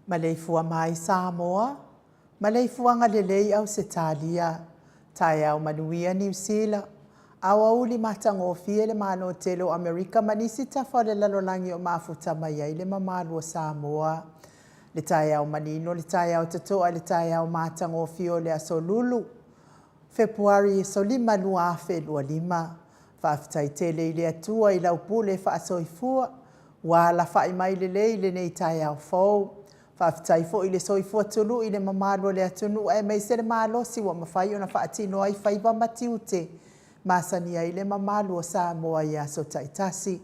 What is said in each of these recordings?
Maleifua mai Samoa, maleifua ngalelei au Setalia, tai au manuia New Zealand, au auli matangofie le mano telo Amerika manisi tafale lalolangi o mafuta mai le mamalu o Samoa. Le tai au manino, le tai au tatoa, le tai au matangofio le asolulu. Februari so lima lua afe lua lima. Whaafitai tele ile atua ila upule whaasoifua. Wala whai mai le leile nei tai au fau. Whaafitai fo ile soifua tulu ile mamalo le atunu. E mei se le malo si wa mawhai o na whaatino ai whaiva matiute. Masania ile mamalo o Samoa ia so taitasi.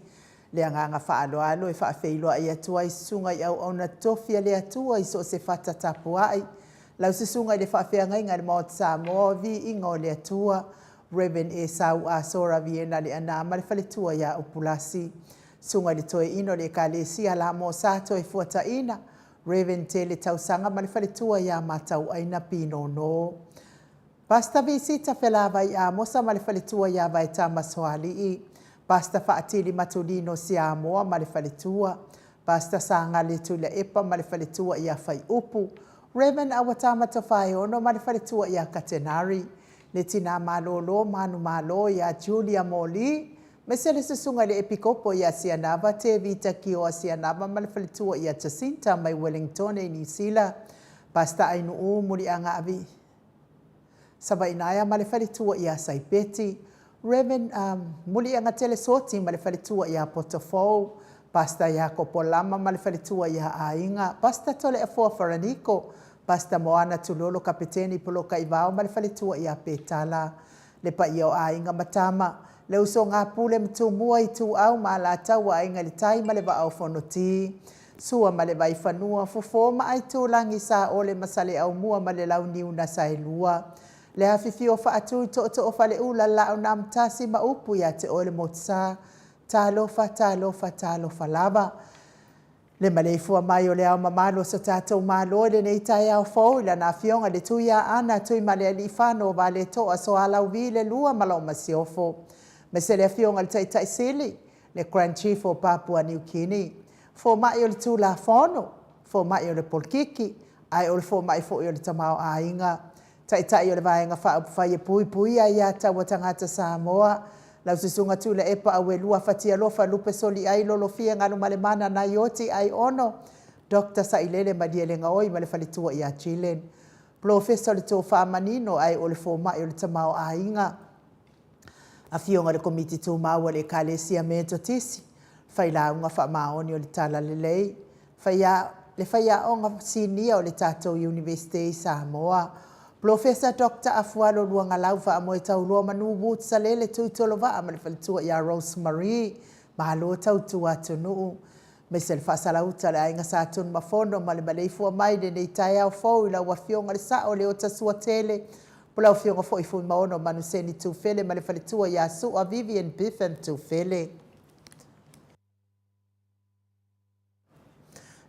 Le anganga whaaloalo e whaafeiloa i atua i sunga i au na tofia le atua i so se whata tapua ai. Lau se sunga i le whaafeanga inga le maot Samoa vi ingo le atua. Reverend e sau a sora viena le anama le whaletua ia upulasi. Sunga le toe ino le kalesi ala mo sato e fuata ina. Reverend te le tausanga ma le whaletua ia matau aina pino no. Pasta visita felava I Amosa ma le faletua ia vai tamaswali. Pasta faatili matulino si Amoa ma le faletua. Pasta sanga le tula epa ma le faletua ia fai upu. Reverend awatama tawhai ono ma le faletua ia katenari. Le tina malolo manu malo ia Julia Moli. Mesele susunga le epikopo ia Sianava te vita ki o Sianava ma le faletua ia Jacinta mai Wellington e Nisila. Pasta ainu muri anga avi. Sabainaya ma le faletua ia Saipeti. Reverend muli anga telesoti ma le faletua ia Potofou. Pasta ia Kopolama ma le faletua ia Ainga. Pasta tole afua Faraniko. Pasta Moana Tulolo kapiteni Poloka Ivao ma le faletua ia Petala. Le pa ia o Ainga matama. Le uso ngā pule mtumua I tu au ma la tau Ainga le tai ma le va au fonoti. Sua ma le vai fanua fufo ma ai tu langi sa ole masale au mua ma le lau niu na sailua. Le hawhiwhi o whaatu I to o whale ula la au nam tasi ma upu ia te ole motsa. Talofa lava. Le maleifua mai o le au mamalo sa tātou malo le nei tai au fau ila na fionga le tuia ana tui male ali whano wa le toa so alau vi le lua malau masiofo. Me se le fionga le tai sili le Grand Chief o Papua New Guinea. Fo mai o le tū la whono, fo mai o le polkiki, ai o le fo mai fo o le tamao a inga. Tai o le vaenga whai e pui ai a taua tangata Samoa. Lau sisunga tu le epa a welua fatia lofa lupe soli ai lolo fia nganu male mana na yoti ai ono. Dr. Sailele madiele ngaoi male falitua I a Chilen. Professor le tō whaamanino ai o le fo mai o le tamao a inga. A fionga le komiti tū maua le kalesia mento tisi. Fai la unga wha maoni o le tala le lei. Le whaia o ngā sinia o le tātou University Samoa. Professor Dr. Afualo Luanga Laufa a moe tau loa manu wūt sa lele tui tolova a male whalitua I a Rosemary. Mahalo tau tu atu nuu. Me se le whasalauta le ainga sa tun mafono ma le maleifua mai le nei tai au fau I la wafionga le sao le o tasua tele. Pula wafionga fo I fui maono manu seni tu fele ma le whalitua I a su a Vivian Biffen tu fele.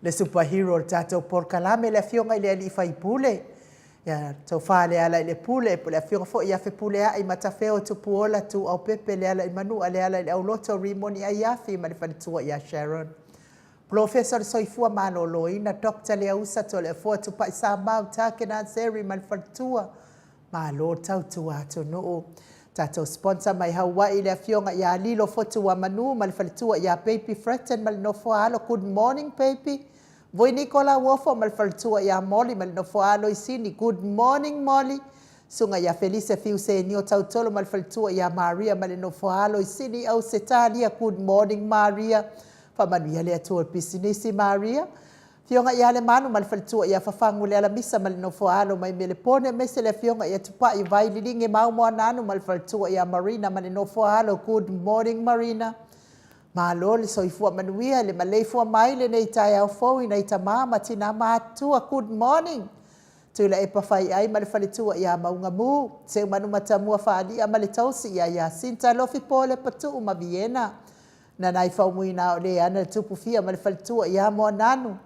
Le superhero le tātou porkalame le fionga I le ali fai pule. Ya tau whale ala I le pule, le fionga fo I afe pule a I matawheo tu puola tu au pepe le ala I manu ale ala I au loto rimoni a iafi ma le whalitua I a Sharon. Professor soifua maloloina, Dr. le ausa to le fua tu pai sa mau take na seri ma le whalitua. Malo tau tu ato noo. Tātou sponsor mai Hawaii le fionga I a lilo fotu wa manu ma le whalitua I a Baby Fretten ma le nofo alo. Good morning, baby. Voi Nicola Wofo mal faltua ia Molly mal no foalo I sini. Good morning, Molly. Sunga ia Felice fiu se nio tautolo mal faltua ia Maria mal no foalo I sini au setalia. Good morning, Maria. Fa manuia le atua pisinisi Maria. Fionga ia le manu mal faltua ia fafangu le ala misa mal no foalo mai mele pone mese le fionga ia tupa I vai lilinge mau mo nanu mal faltua ia Marina mal no foalo. Good morning, Marina. Malo le soifua manuia le maleifua mai le nei tai au fau I nei tamama tina matua. Good morning. Tui la epa fai ai ma le whalitua I a maunga mu. Se manu matamua whaali a ma le tausi I a Jacinta lofi pole patu ma Vienna. Na nai fau muina o le ana le tupu fia ma le whalitua I a moa nanu.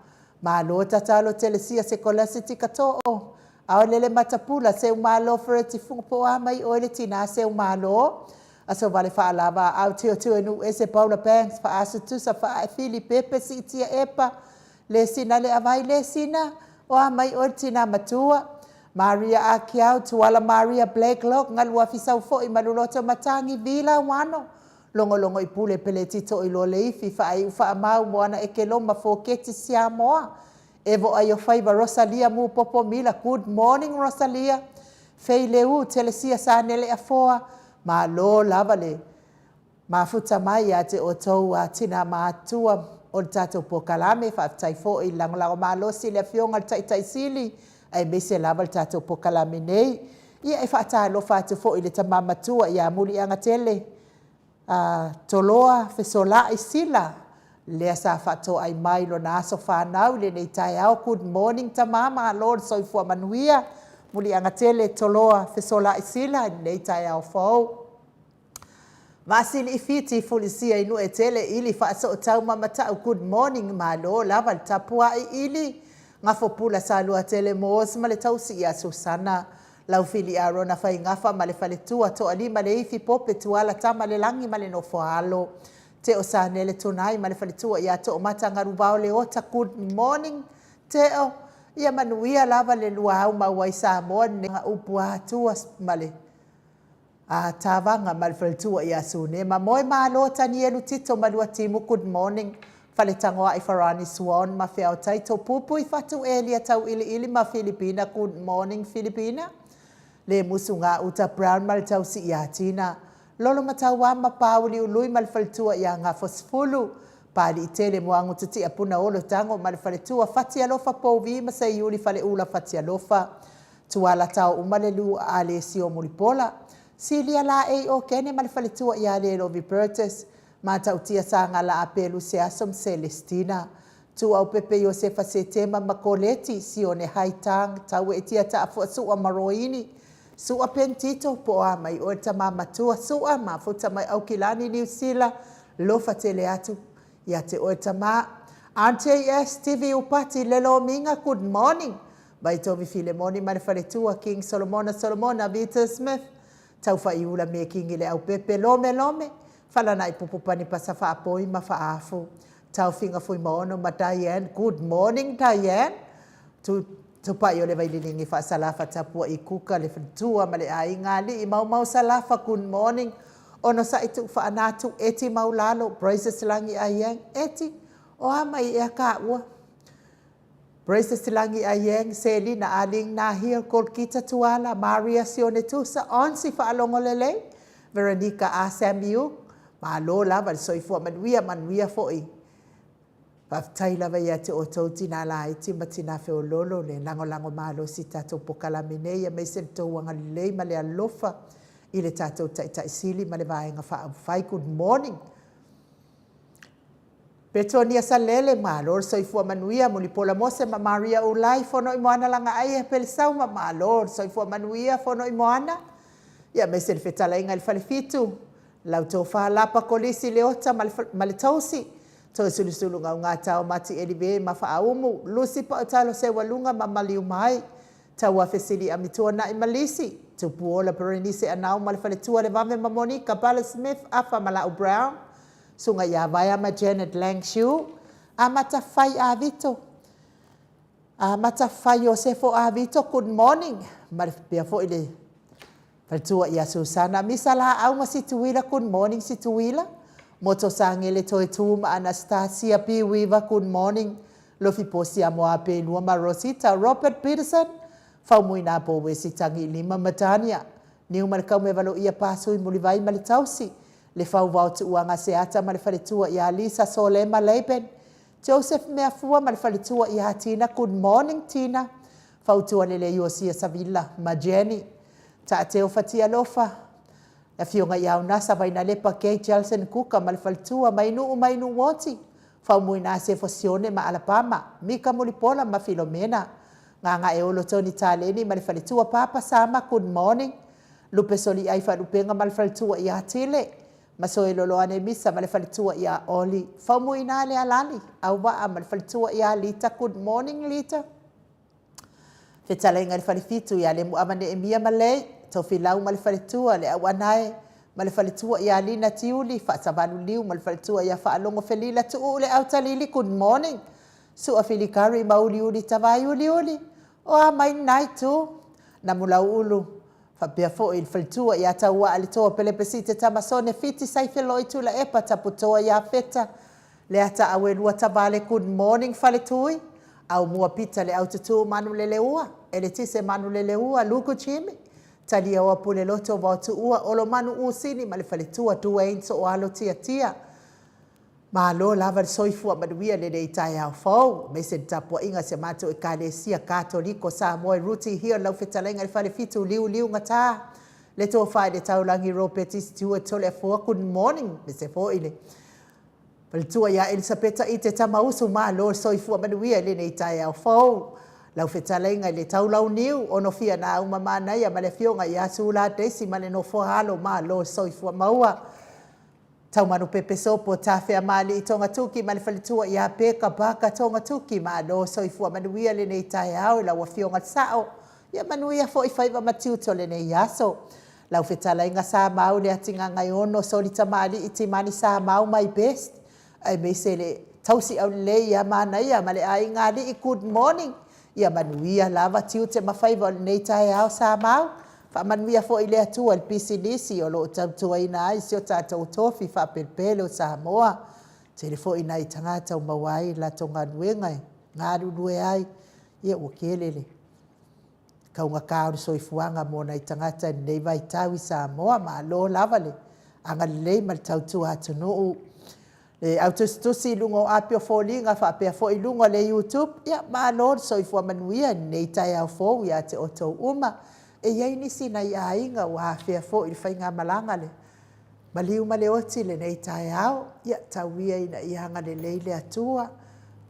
Malo tatalo telesia se kolasiti kato'o. Ao lele matapula se umalo fereti fungo a mai o le tina se umalo. Aso vale whaalava au teo nu ese Paula Banks fa asu tusa fa Fili Pepe si tia epa le sina le avai le sina o a mai o tina matua Maria Akiau tuala Maria Blakelock ngalua fisau fo I maluloto matangi vila wano longo I pule pele tito I lo leifi fa ai ufa mau moana eke loma fo keti sia moa evo ayo faiva Rosalia mu popo mila. Good morning, Rosalia. Fei leu telesia sa nele afoa Malo lava le mafuta mai a te o tau a tina mātua o le tātou pokalame whaatai fo I langolango malo si le fionga le tai sili ai mese lava le tātou pokalame nei. Ia e whaatai lo whātou fo I le tamamatua I a muli anga tele toloa fesola I sila. Lea sa whaatou ai mai lo na aso whanau le nei tai au. Good morning tamama Lord soifua manuia. Muli anga tele toloa fesola I sila nei tai au fau. Masili I fiti fulisia inu e tele ili whaaso o tau mamatau. Good morning malo lava tapua I ili. Ngafo pula salua tele moos ma le tausi I a Susana. lau fili arona fai ngafa ma le faletua to ali ma le ifi pope tuala tama le langi ma le no foalo te o sa nele tonai ma le faletua ia to o mata ngaru vao le ota good morning te o ia manuia lava le lua au ma wai Samoa ne upua tua ma le a tavanga ma le faletua ia sune ma moe ma lo tani elu tito ma lua timu good morning fale tangoa i Farani Swan ma fea o taito pupu i fatu elia tau ili ma Filipina good morning Filipina le musunga uta brown mal tau si ia tina lolo matawa ma pauli ului mal faltua ia nga fosfulu pali tele moangu titi apuna olo tango mal faltua fati alofa povi ma se yuli fale ula fati alofa tuala tau umalelu ale sio mulipola silia la e o kene mal faltua ia le lovi purchase ma tau tia sanga la apelu se asom Celestina tu au pepe Josefa Setema makoleti sione haitang tau etia ta afu su amaroini sua pentito po a mai o ta mama tua sua ma futa mai au kilani New Zealand lo fatele atu ya te o ta ma RTS TV upati lelo minga good morning bai Tomi Filemoni ma fale tua King Solomona Vita Smith tau fa iula me king le au pepe lome fala nai pupupani pasafa apoi ma fa afu tau finga fui maono ma Diane good morning Diane tu pa yo le vai lilingi fa salafa tapua i kuka le tua ma le ai ngali i mau salafa good morning ono sa itu fa anatu eti mau lalo braces langi ayeng eti o ama i aka ua braces langi ayeng seli na aling na here kol kita tuala Maria sione tusa onsi fa alongo lele Veronica Asamiu ma lo la val soifua manuia foi Paftai lava ia te o tauti na la iti matina fe o lolo le lango malo si tatou pokala mene ia me se tau anga lei ma le alofa i le tatou tai sili ma le vaenga whai good morning. Petonia salele malo soifua manuia mulipola mose ma Maria Ulai fono i moana langa ai e pelisau ma malo soifua manuia fono i moana ia me se fetala inga il falifitu lau tau lapa kolisi leota ma le tausi to sulu nga tau mati elive ma fa aumu lusi pa talo se walunga ma maliu mai tau wa fesili amitua na imalisi tu puola perenise anau mal fale tua le vame ma Monica Bala Smith afa mala Brown sunga ya vaya ma Janet Langshu amata fai avito amata fai Josefo avito good morning mal pia fo ile fale tua ya Susana misala au ma situila good morning situila Moto sangele toe tuma Anastasia P. Weaver, good morning. Lofi posi amoa pe lua ma Rosita. Robert Peterson, fau mui na po we sitangi lima matania. Niu malikau me valo ia pasu i mulivai malitausi. Le fau vau tu uanga seata malifalitua ia Lisa Solema Leben. Joseph Meafua malifalitua ia Tina, good morning Tina. Fau tua lele Yosia Savilla, ma Jenny. Taateo fatia lofa. E fionga iau nasa vai na lepa kei Jelson Kuka malifalitua mainu woti. Fau mui na se fosione ma Alabama. Mika mulipola ma Filomena. Nga e olo Tony Taleni malifalitua papa sama good morning. Lupe soli ai falupenga malifalitua ia Tile. Masoe loloane misa malifalitua ia Oli. Fau mui na le alali. Au waa malifalitua ia Lita, good morning Lita. Fetalenga malifalifitu ia le muamane emia malei. Tofilau malifalitua le awanae malifalitua ia Lina Tiuli fa savanu liu malifalitua ia fa alongo felila tu le autalili good morning su afilikari mauliuli tavaiuliuli o a mai nai tu na mulau ulu fa pia fo il falitua ia taua alitoa pelepesite tamasone fiti saifelo itu la epa taputoa ia feta le ata awelua tavale good morning falitui au mua pita le aututu manu leleua ele tise manu leleua luku chimi talia wa pule loto wa tu ua olo manu usini malifalitua Dwayne so alo tia ma lo lava soifua maduia le dei tai au fau me se tapua inga se mato e kalesia katoliko sa moe ruti hio lau fetalenga falifitu liu ngata le to fai de taulangi ropetis tua tole fo good morning me se fo ile Palitua ya Elisabeta ite tamausu ma lo soifua maduia le dei tai au fau lau fetalenga le taulau niu ono fia na uma mana ia male fionga ia sula desi male no fohalo ma lo soifua maua tau manu pepe sopo tafe amali itonga tuki male falitua ia peka baka tonga tuki ma lo soifua manuia le nei tai au la wa fionga sao ia manuia fo i faiva matiu tole nei aso. Lau fetala inga sa mau le atinga ngai ono soli tamali i timani sa mau my best. Ai me se le tausi au le ia mana ia ma le ai ngadi i good morning. Ia manuia lava tiu te mawhaiva o nei tae au sa mau. Fa manuia fo i le atua il pisinisi o lo tautua ina ai si o tātou tofi fa perpele o Samoa. Te le fo ina i tangata o mawai la tonga nuengai. Ngā rurue ai ia ua kelele. Kaunga kāore soifuanga mōna i tangata nei vai tau i Samoa ma alo lavale. Anga lei ma le tautua atunuu. E autostusi lungo apio fōlinga fa apea fo i lungo le YouTube. Ia ma alo soifua manuia nei tai au fōu ia te oto uma. E iai nisi na i ainga wa hawhea fo i whainga malanga le. Maliu ma le oti le nei tai au. Ia tauia ina i hanga le leile atua.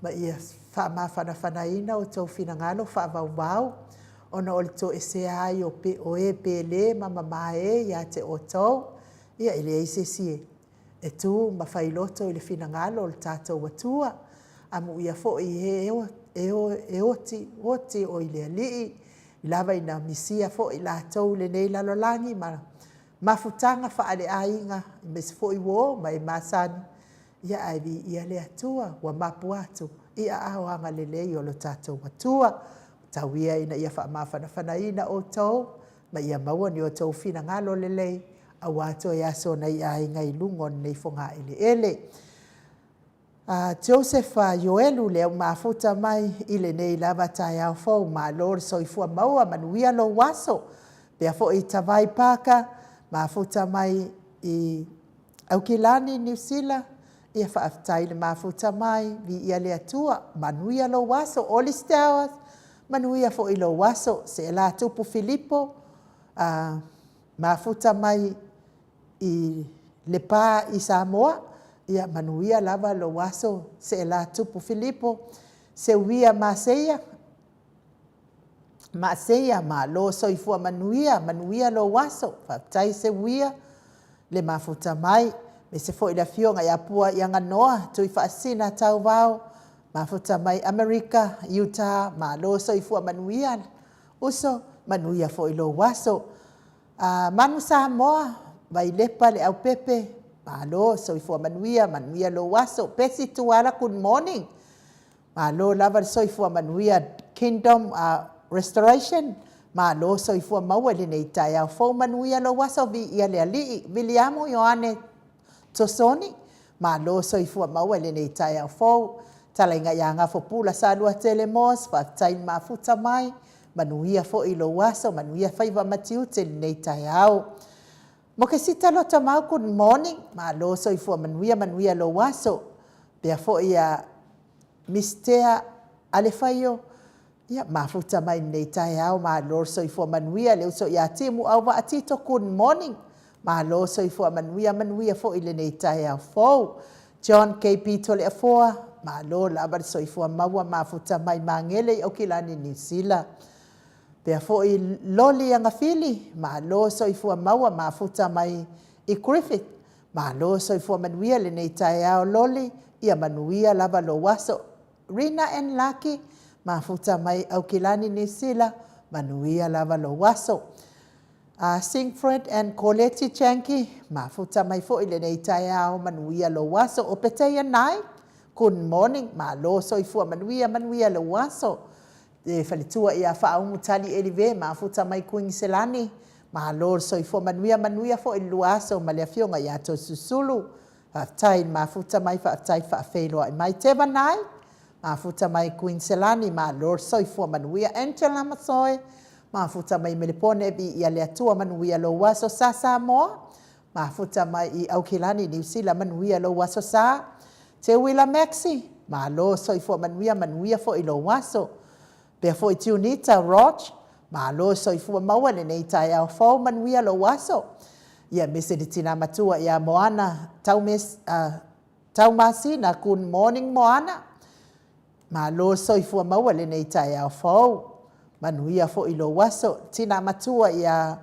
Ma ia wha mawhana ina o tau whina ngalo wha vau. Ona o le to ese ai o e pele ma mamae ia te oto. Ia ele eise sie. E tu ma whailoto i le whina ngalo o le tātou atua. Amu ia fo i e oti o i le alii. Lava ina misia fo i la tau le nei lalolangi ma mafutanga fa ale ainga me se fo i wo mai masani ia ai ia le atua wa mapu atu ia au anga le lei o lo tatou atua tawia ina ia fa mafana ina o tau ma ia maua ni o tau fina ngalo le lei au ato ia so na ia ainga i lungo nei fonga ele Joseph Yoelu leo mafuta mai ile nei lava tai au fo ma lor soifua maua manuia lo waso pea fo i tawai paka mafuta mai i Aukilani New Zealand ia whaafitai le mafuta mai vi ia le atua manuia lo waso Oli Stowers manuia fo i lo waso se la tupu Filipo mafuta mai i le pa i Samoa ia manuia lava lo waso se la tupu Filipo se uia Maseia ma lo soifua manuia lo waso whaafitai se uia le mafuta mai me se fo i la fionga ia pua i anga noa tui whaasina tau vau mafuta mai Amerika, Utah ma lo soifua manuia uso manuia fo i lo waso manu Samoa vai lepa le au pepe malo soifua manuia lo waso pesi tuala good morning malo lava soifua manuia Kingdom Restoration malo soifua maua le nei tai au fo manuia lo waso vi ia le alii Viliamo Ioane Tosoni malo soifua maua le nei tai au fo talainga ianga fo pula salua telemos fa tai mafuta mai manuia fo i lo waso manuia faiva matiu te nei tai au Mo ke sita lo tamau good morning ma lo soifua manuia lo waso pea fo ia mistea alefaio ia mafuta mai nei tai au ma lo soifua manuia le uso ia timu au wa atito good morning ma lo soifua manuia fo ile nei tai au fo John KP tole afoa ma lo lava soifua maua mafuta mai mangele o kilani New Zealand Pea fo i loli anga fili, ma lo soifua maua mafuta mai i Griffith, ma lo soifua manuia le nei tae ao loli, ia manuia lava lo waso. Rina and Lucky, mafuta mai Aukilani New Zealand, manuia lava lo waso. Singfred and Colette Chanki, mafuta mai fo i le nei tae ao manuia lo waso. O petea nai, good morning, ma lo soifua manuia lo waso. E whalitua ia whaungu tali elive mafuta mai Queenselani ma lor soifua manuia fo i luaso ma lea fionga ia to susulu tai mafuta mai whaatai whaafeiloa i mai tewa nai mafuta mai Queenselani ma lor soifua manuia Angela Masoe mafuta mai Melipone bi ia lea tua manuia lo waso sa Samoa mafuta mai i Aukilani New Zealand manuia lo waso sa te Willa Maxi ma lor soifua manuia fo i lo waso Pea fo i tiunita Roch, ma lo soifua maua le nei tai au fau manuia lo waso. Ia mese di tina matua ia Moana, tau masi na good morning Moana. Ma lo soifua maua le nei tai au fau manuia fo i lo waso. Tina matua ia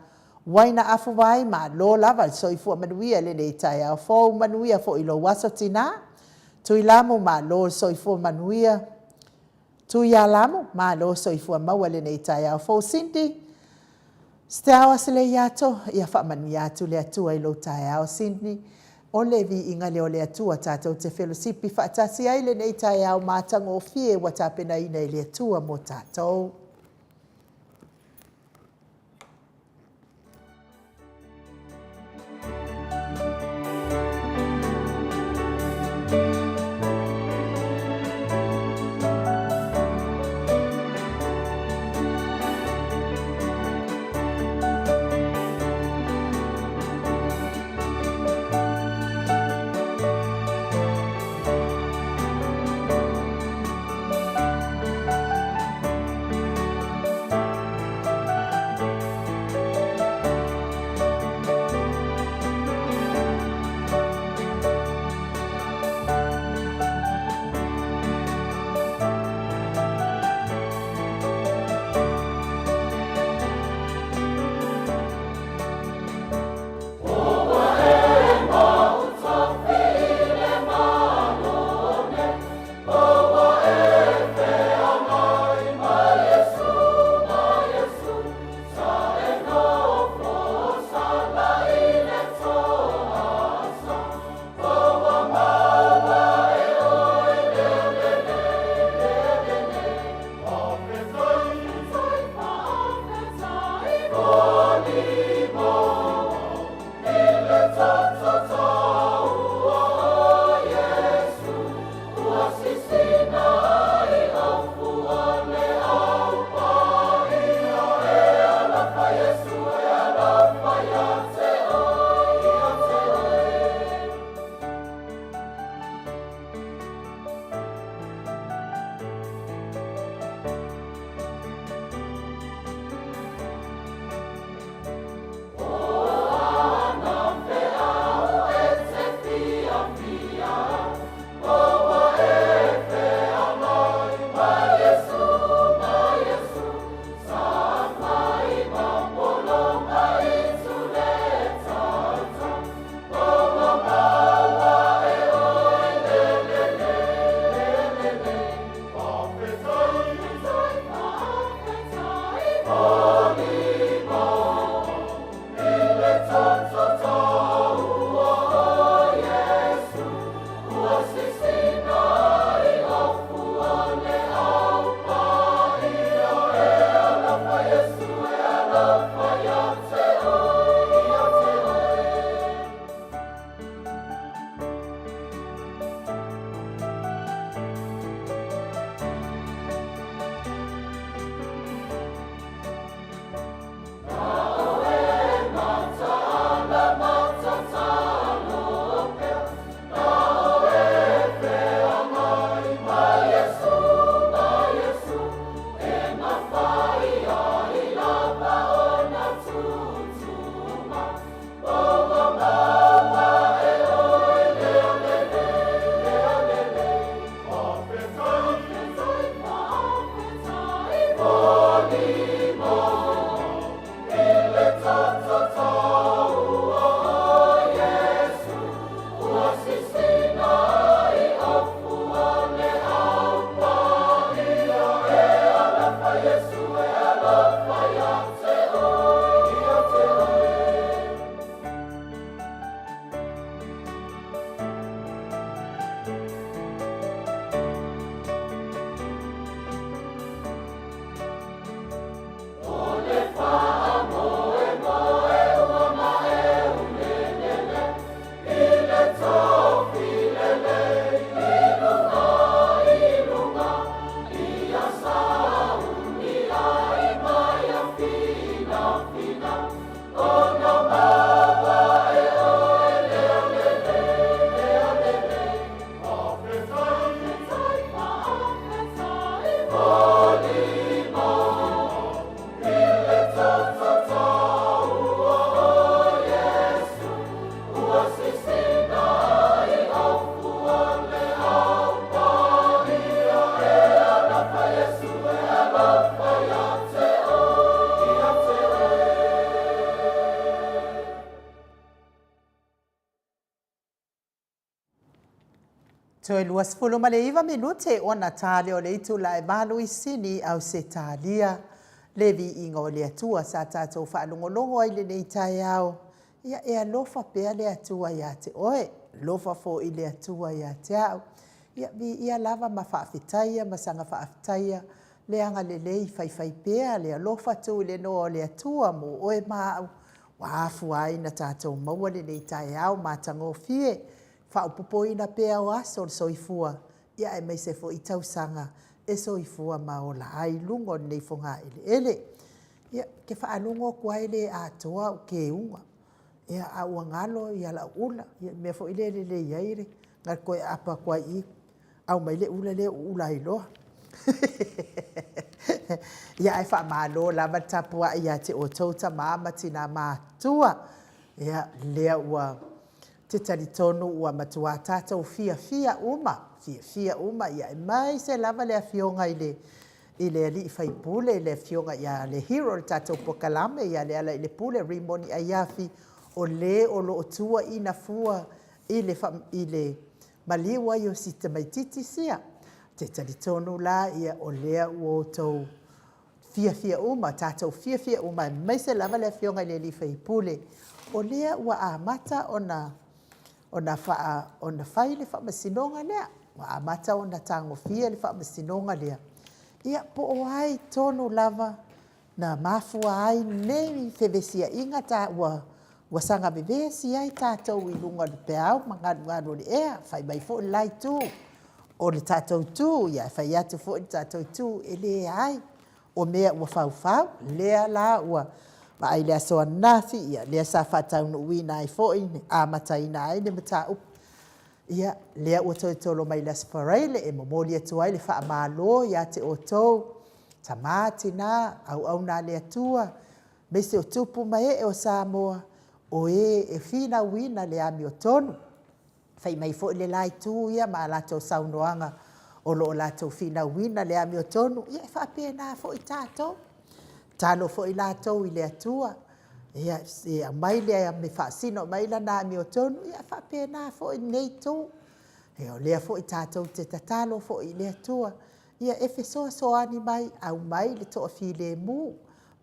waina afuwai ma lo lava soifua manuia le nei tai au fau manuia fo i lo waso tina. Tui lamu ma lo soifua manuia Tu ia lamu, ma lo so i fua maua le nei tai au fo Cindy. Steawa se le iato, ia whaamanu atu le atua i lo tai au Cindy. O le vi inga le o le atua tātou te whelosipi whaatasi ai le nei tai au mātango o fie wa tāpena ina i le atua mo tātou. Toe luas fulu ma le iwa minute o na tale o le itu la e malu i sini au se talia. Le vi inga o le atua sa tātou whaanongolongo ai le nei tai au. Ia e alofa pea le atua ia te oe. Lofa fo i le atua ia te au. Ia lava ma whaafitaia, ma sanga whaafitaia. Le anga le lei whai pea, le alofa tu le no o le atua mo oe maa. Waafu ai na tātou maua le nei tai au ma tango fie. Whaupupoina pea o aso le soifua. Ia e meise fo i tausanga e soifua ma o la ai lungo nei fonga ele. Ia ke whaanungo kua ele atoa o ke unga. Ia a ua ngalo ia la ula. Ia mea fo ile le iaire. Ngar koe apa kua i. Au mai le ula iloa. Ia e wha malo lava tapua ia te o tauta maama tina mātua. Ia lea ua te taritonu ua matua tātou fia uma ia e mai se lava le afionga i le ali i whaipule le afionga ia le hero le tātou pokalame ia le ala i le pule rimoni a iafi o le o lo tua ina fua i le maliwa i o sita maititi sia. Te taritonu la ia o lea ua tau fia uma, tātou fia uma e mai se lava le afionga i le ali i whaipule o lea ua amata ona whai le whamasinonga lea. Wa amata ona tango fia le whamasinonga lea. Ia po o ai tonu lava na mafua ai nei whewesia inga ta ua sanga bebesi ai tātou i lunga le peau ngadu le ea. Whai mai fo lai tu. O le tātou tu, ia whai atu fo le tātou tu e le ai. O mea ua whau, lea la ua ma ai lea soa nasi, ia lea sa whatau no uina ai fo ine, a mataina ai ne mata up. Ia lea ua tolo mai las pareile e momoli atu ai le wha malo ia te o tou. Tamati na, au na lea tua, me se o tupu mai e o Samoa, o e fina uina le ami o tonu. Whai mai fo le lai tu ia ma alato saunoanga o lo lato fina uina le ami o tonu. Ia e whapea na fo i tātou. Talo fo i lātou i le atua. Ia mai lea me whaasino mai la nā mi o tonu. Ia whapea nā fo i nei tō. Ia lea fo i tātou te tatalo fo i le atua. Ia e whesoa ani mai au mai le toa fi le mū.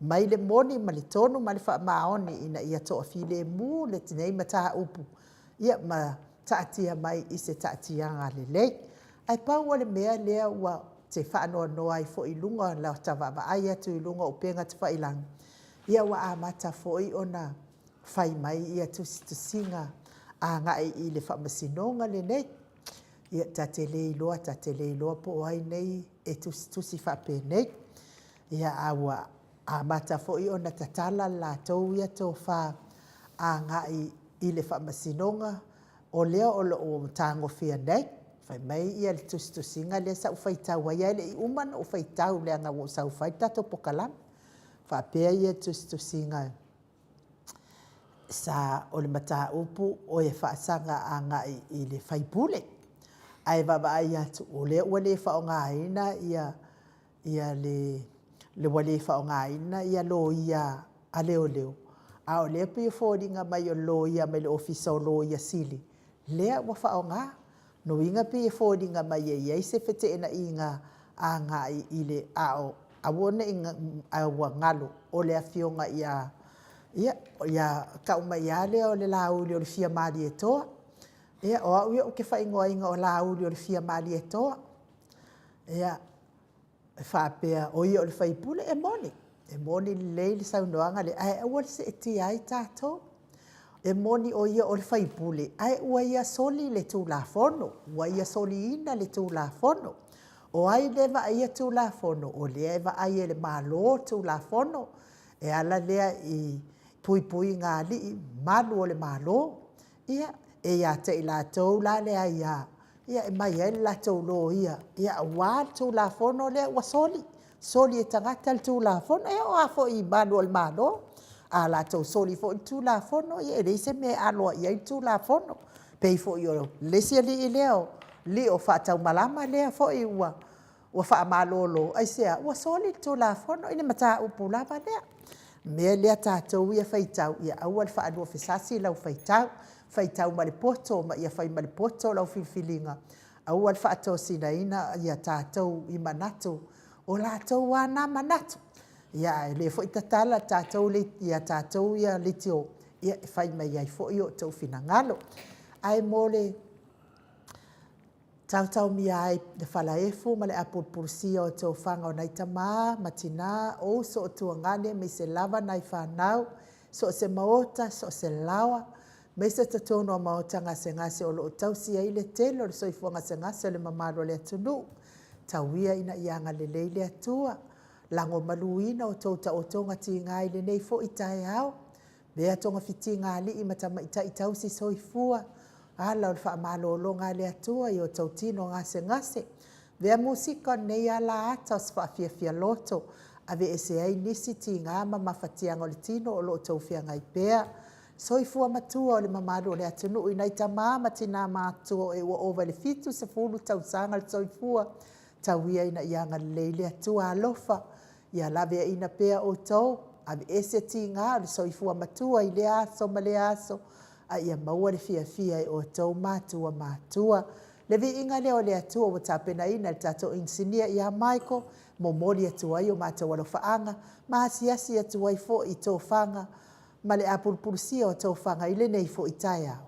Mai le moni ma le tonu ma le wha maoni ina ia toa fi le mū le tinei ma taha upu. Ia ma taatia mai i se taatia ngā le lei. Ai pau le mea lea ua te whaanoa noa i fo i lunga la tawaba ai atu i lunga o penga te whailang. Ia wa amata fo i ona whai mai ia tusinga a ngai i le whamasinonga le nei. Ia tate le iloa po ai nei e tusi whape nei. Ia awa amata fo i ona tatala la tau ia tō wha a ngai i le whamasinonga o lea o tango fia nei. Whai mai ia le tusinga le sa uwhaitau ai le i umana uwhaitau le anga o sa uwhaitato pokalam. Whapea ia tusinga sa o le mata upu o e whaasanga a ngai i le whaipule. Ai baba ai atu o le ua le whaongaina ia le wale whaongaina ia lo ia a leo. A o le pia fōringa mai o lo ia mai le ofisa o lo ia sili. Lea ua whaonga. No inga pi e fōringa mai e iei se whete ena inga a ngai i le ao. A wone inga a ua ngalo o le awhionga ia kauma ia lea o le lauli o le fia mali e toa. Ia o au ia o ke whaingoa inga o lauli o le fia mali e toa. Ia whapea o ia o le whaipule e moni. E moni leili saunoanga le ai ua le se e ti ai tātou. E moni o ia o le whaipule, ai ua ia soli le tū la fono, ua ia soli ina le tū la fono. O ai lewa ia tū la fono, o lea eva ai e le malo tū la fono, e ala lea i pui ngā li, malu o le malo. Ia, e ia te i la tau la lea ia e mai e la tau lo ia wā tū la fono lea ua soli e tangata le tū la fono, e o afo i malu o le malo. A la tau soli fo i tū la fono, ia e se me aloa ia i tū la fono. Pei fo i o lesia li i leo, li o whaatau malama lea fo i ua wha malolo. Ai sea, ua soli tū la fono, ina mata upu lava lea. Mea lea tātou ia whaitau, ia awal wha anua whisasi lau whaitau ma le poto, ma ia whai ma le poto lau whiwhilinga. Au al whaatosina ina ia tātou I manatu. O lātou wana manatu. Ia le fo itatala tātou le ia tātou ia litio. Ia whai mai ai fo I o tau finangalo. Ai mole tau mi ai de fala efu ma le apurpurusia o tau whanga o nei tamā, matina, o so o tuangane me se lava nai whanau, so se maota, so se lawa, me se tatono o maota ngase o lo tau si ai le telo, le soifua ngase le mamaro le atunu, tau ia ina ianga le leile atua, lango maluina o tau ta o tonga ti ngai le nei fo itai au, bea tonga fiti ngali I matama i tau si soifua, ala o le whaamalolonga le atua I o tautino ngase. Vea musika nei ala ata o sfafia loto, ave ese ai nisi ti ngama mawhatianga o le tino o lo taufia ngai pea. Soifua matua o le mamalo le atunu I nei tamā matina mātua e ua ova le fitu se fulu tausanga le soifua. Tauia ina ianga leile atua alofa, ia lave ina pea o tau, ave ese ti ngā le soifua matua I le aso ma le aso, a ia maua le fia o tau mātua. Le vi inga leo le atua o tāpena ina le tātou insinia ia Michael, mo mori atua I o mātou alo whaanga, maasiasi atua I fo I tō whanga, ma le apurpurusia o tō whanga I le nei fo I tai au.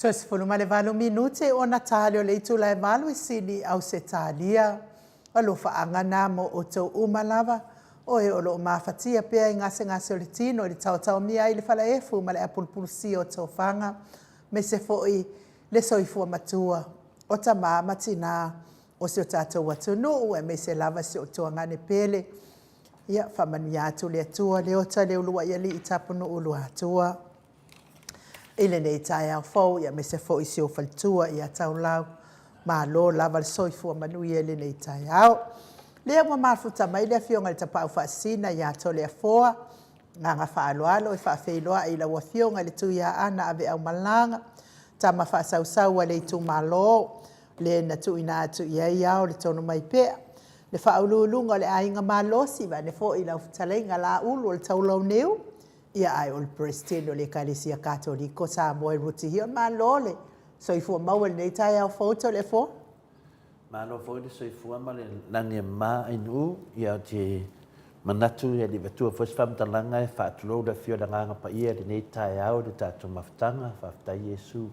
Tosifulu ma le 8 minute ona tale o le itula e malu i sini au se talia. O lo whaangana mo o tau umalava. O e o lo mawhatia pia i ngase o le tino. Le tau mia i le whala efu ma le apulpulsi o tau whanga. Me se foi le soifua matua. O ta maamati na o se o tātou atunu e me se lava se o tuangane pele. Ia whamani atu le atua le ota le ulua ia li i tapunu ulu atua. Ile nei tai au fau ia me se fo i sio faltua ia tau lau ma lo lava le soifua manui ele nei tai au. Lea mua mafuta mai le fionga le tapau whaasina ia to le afoa nga whaaloalo e whaafeiloa i la wafionga le tu ia ana ave au malanga ta ma whaasausau le tu malo le na tu ina atu ia iao le tono mai pea le whaululunga le ainga malosi va ne fo i la talenga la ulu le tau lau neu ia ai o le presidente o le Ekalesia Katoliko sa mo e ruti hia malole soifua mau nei tai au foto le fo malo foi de soifua ma le lange ma inu ia te manatu ia di betua fos fam talanga e fatulo da fio da nganga pa ia nei tai au de tatu maftanga fa Yesu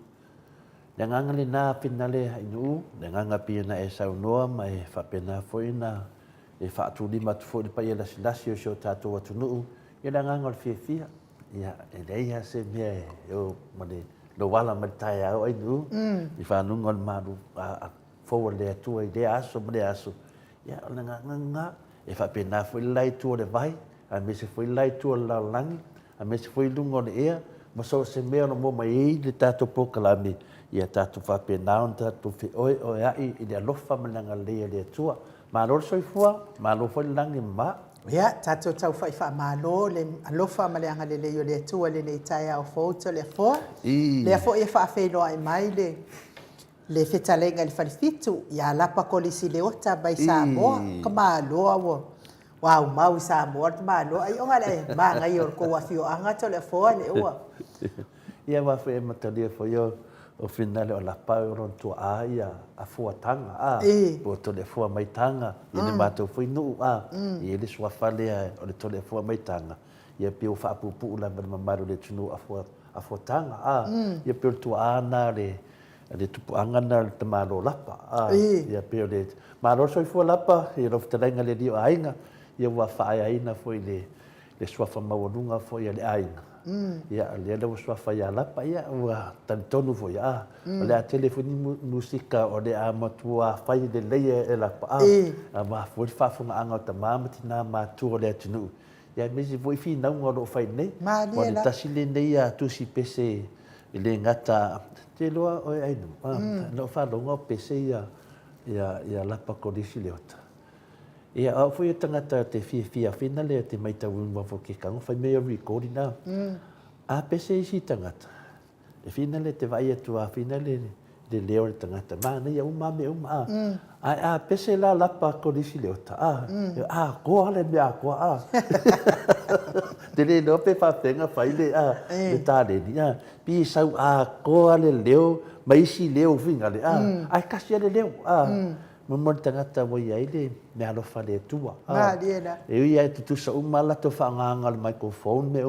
le nganga le na pinale inu le nganga pina e sa noa mai fa pena foi na e fatuli ma tu foi pa ia la silasio sho tatu atunu ia da nganga le fia ia e dei se me eu male lo wala ma tai au inu i fa nungol maru fo le tu e aso me aso ia le nganga e fa pena foi lai tu le vai a me se foi lai tu la langi a me se foi lungo le ea ma so se me no mo mai le tatu pokalami ia tatu fa pena on tatu fi oi ai i le lofa malanga le tua ma lo soifua ma lo foi langi ma ia tatu tau fa malo le alofa malanga le yo le tua le nei tai au foto le fo le fo e fa feiloa ai mai le fetalenga le falifitu ia lapa kolisi le ota bai Samoa kama loa wo wow mau Samoa ma lo ai onga le ma ngai o ko afio anga to le fo le ua ia wa fe matalia fo yo o finale o la pau ron tu aia a fuatanga po to le fo mai tanga ia mato foi no ia le sua fale o le to le fo mai tanga ia pe o fa pupu la mamaru le tunu a fuatanga ia pe tu ana le tupu angana te malo lapa ia pe le malo soi fo lapa ia lo ftalenga le dio ainga ia wa fa aina foi le sua fa mawunga foi le ainga ia le le sua fa ia lapa ia wa tantonu foi le telefoni musika o le amatua fa de le e lapa ma foi fa funga anga ta mamatina ma tu le tunu ia mesi foi fi na ngoro fa nei o le tasile nei a tu si pese le ngata te loa o ai no fa longa pese ia lapa kodisi leota ia au foi tangata te fia finale te mai tau wa fo ke kang fa me recording na a pese si tangata e finale te vai tu a finale de leo tangata ma nei au ma me a pese la lapa kodisi leota ko ale me ko te le no pe fa tenga fa ile le tale ni pi sau ko ale leo mai si leo finga le ai kasi ale leo mo tangata mo ia ile me alo fa le tua e ia tu sa umala to fa nganga le microphone me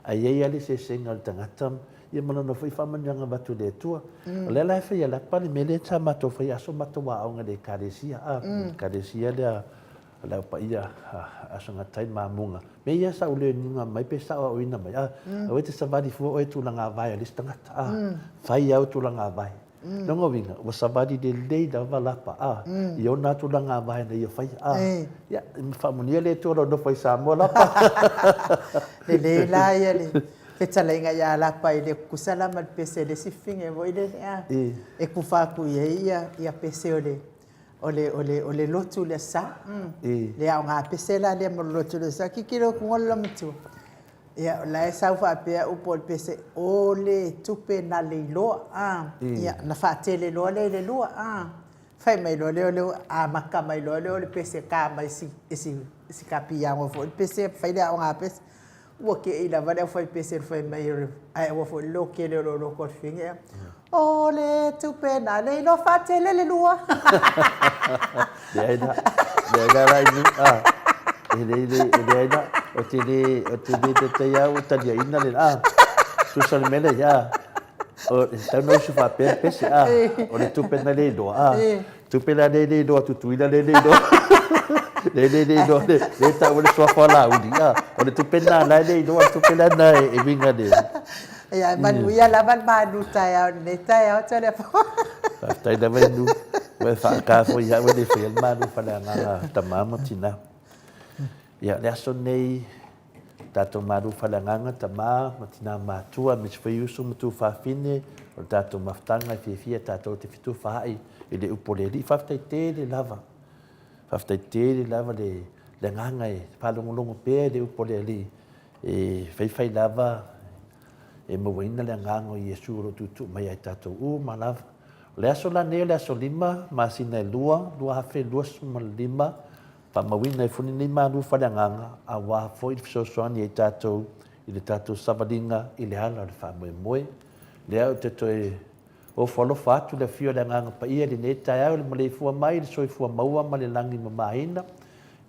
ai ia le se singal tangata ia mana no fa manyanga batu le tua le la fa ia la pa me le tama to fa aso matua au le karesia le la pa ia asanga tai mamunga me ia sa ule ninga mai pe sa o ina mai o te sabadi fu o tu langa vai ali tangata fai au tu langa vai no vinga o sabadi de lei da valapa io na tu langa vai na ia fai ia fa munia le tu no fai sa mo la pa le la ia le fetalenga ia la pa ile kusala mal pese le sifinge vo ile e ku fa ku ia pese ole lotu le sa le au nga pesela le mo lotu le sa kikilo ku ngolo mtu ia la sa fa pe o pol pese ole tupe na le lo ia na fa tele lo le lo fai mai lo le a maka mai lo le pese ka mai si kapia mo fo pese fai le au nga pese o ke ila va le foi pese foi mai ai o fo lo ke le lo ko finge ole tupe na le no fa tele le lua Dia dah lagi ini o te te ya o te dia ina le social media O tau no su fa pese a. O le tupe na le do a. Tupe na le do tu tuina le do. Le do le ta o le so fa la udi a. O le tupe na le do tupe na e vinga de. Ya man uya la man manu ta ne ta telefone. Tai da venu. Wa fa ka fo ya wa le fe manu fa la nga tamama tina. Ya le aso nei tatou maru falanganga tama matina matua me se usu mutu fafine o tatou maftanga fia tatou te fitu fai e le upoleli faftai le lava le nganga e palongolongo pe le upoleli e fai lava e mawina le nganga i Yesu ro tutu mai ai tatou malava le aso la ne le aso lima masina lua hafe lua suma lima pa mawina e funi ni manu falanganga a wa foi so soani e tatou i le tatou sabalinga i le ala le whamoe le au te toe o whalo whatu le fio le nganga pa ia le neta au le male fua mai le soi fua maua ma le langi ma maina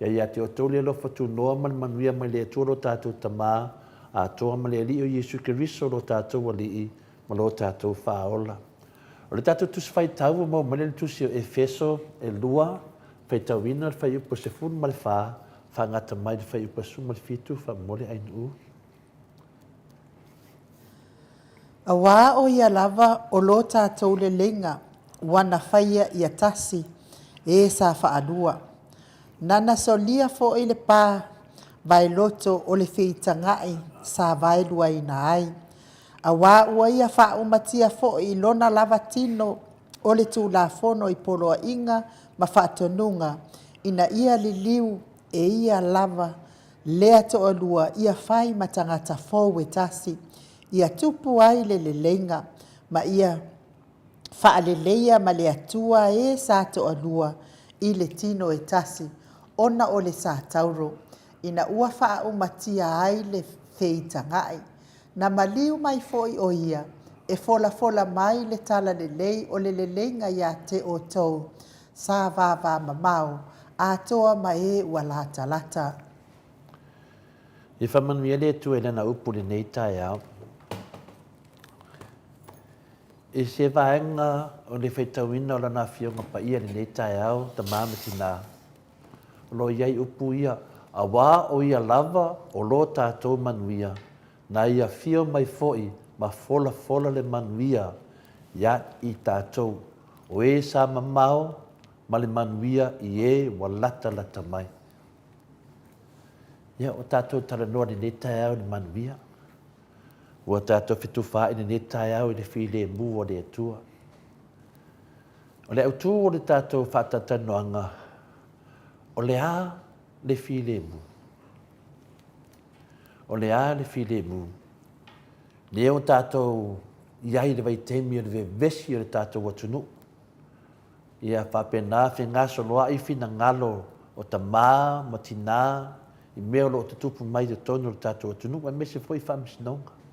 ia te o tole lo fatu noa ma le manuia ma le tuaro tatou tama a toa ma le li o Yesu Keriso lo tatou ali i ma lo tatou whaola o le tatou tusi whai tau mo ma le tusi o Efeso e lua fai tauina le fai upo se funu ma le wha ngata mai le fai upo su ma le fitu wha mole ainu Awa o ia lava o lo tātou le lenga wana whaia ia tasi e sa whaadua. Nana solia fo i le pā vai loto o le whitangai sa vai lua ina ai. Awa ua ia wha umatia fo i lona lava tino o le tū la fono i poloa inga ma whaatonunga ina ia li liu e ia lava lea to alua ia whai matangata fōwe tasi. Ia tupu ai le lenga ma ia whaaleleia ma le atua e sa to alua i le tino e tasi ona o le sa tauro ina ua wha umatia ai le wheitangai na maliu mai foi o ia e fola mai le tala le lei o le lenga ia te o tou sa vava mamau a toa mai e wala talata. I whamanuia le tu e lana upu le nei tai au e se vaenga o le whaitauina o lana whionga pa ia le nei tai au ta māmatina. Lo iai upu ia a wā o ia lava o lo tātou manuia na ia whio mai foi ma fola le manuia ia i tātou o e sa mamau ma le manuia i e wa lata mai. Ia o tātou taranoa le nei tai au le manuia. Ua tātou fitu wha i ne tai au i le while mu o le atua. O le autu o le tātou whatatanoanga, o le a le while mu. O le a le while mu. Le o tātou iai le vai temi o le vesi o le tātou atunu. Ia whapena whengaso loa i whina ngalo o ta mā, ma tina, i mea lo o te tupu mai te tonu o le tātou atunu, ma me se foi whamisinonga.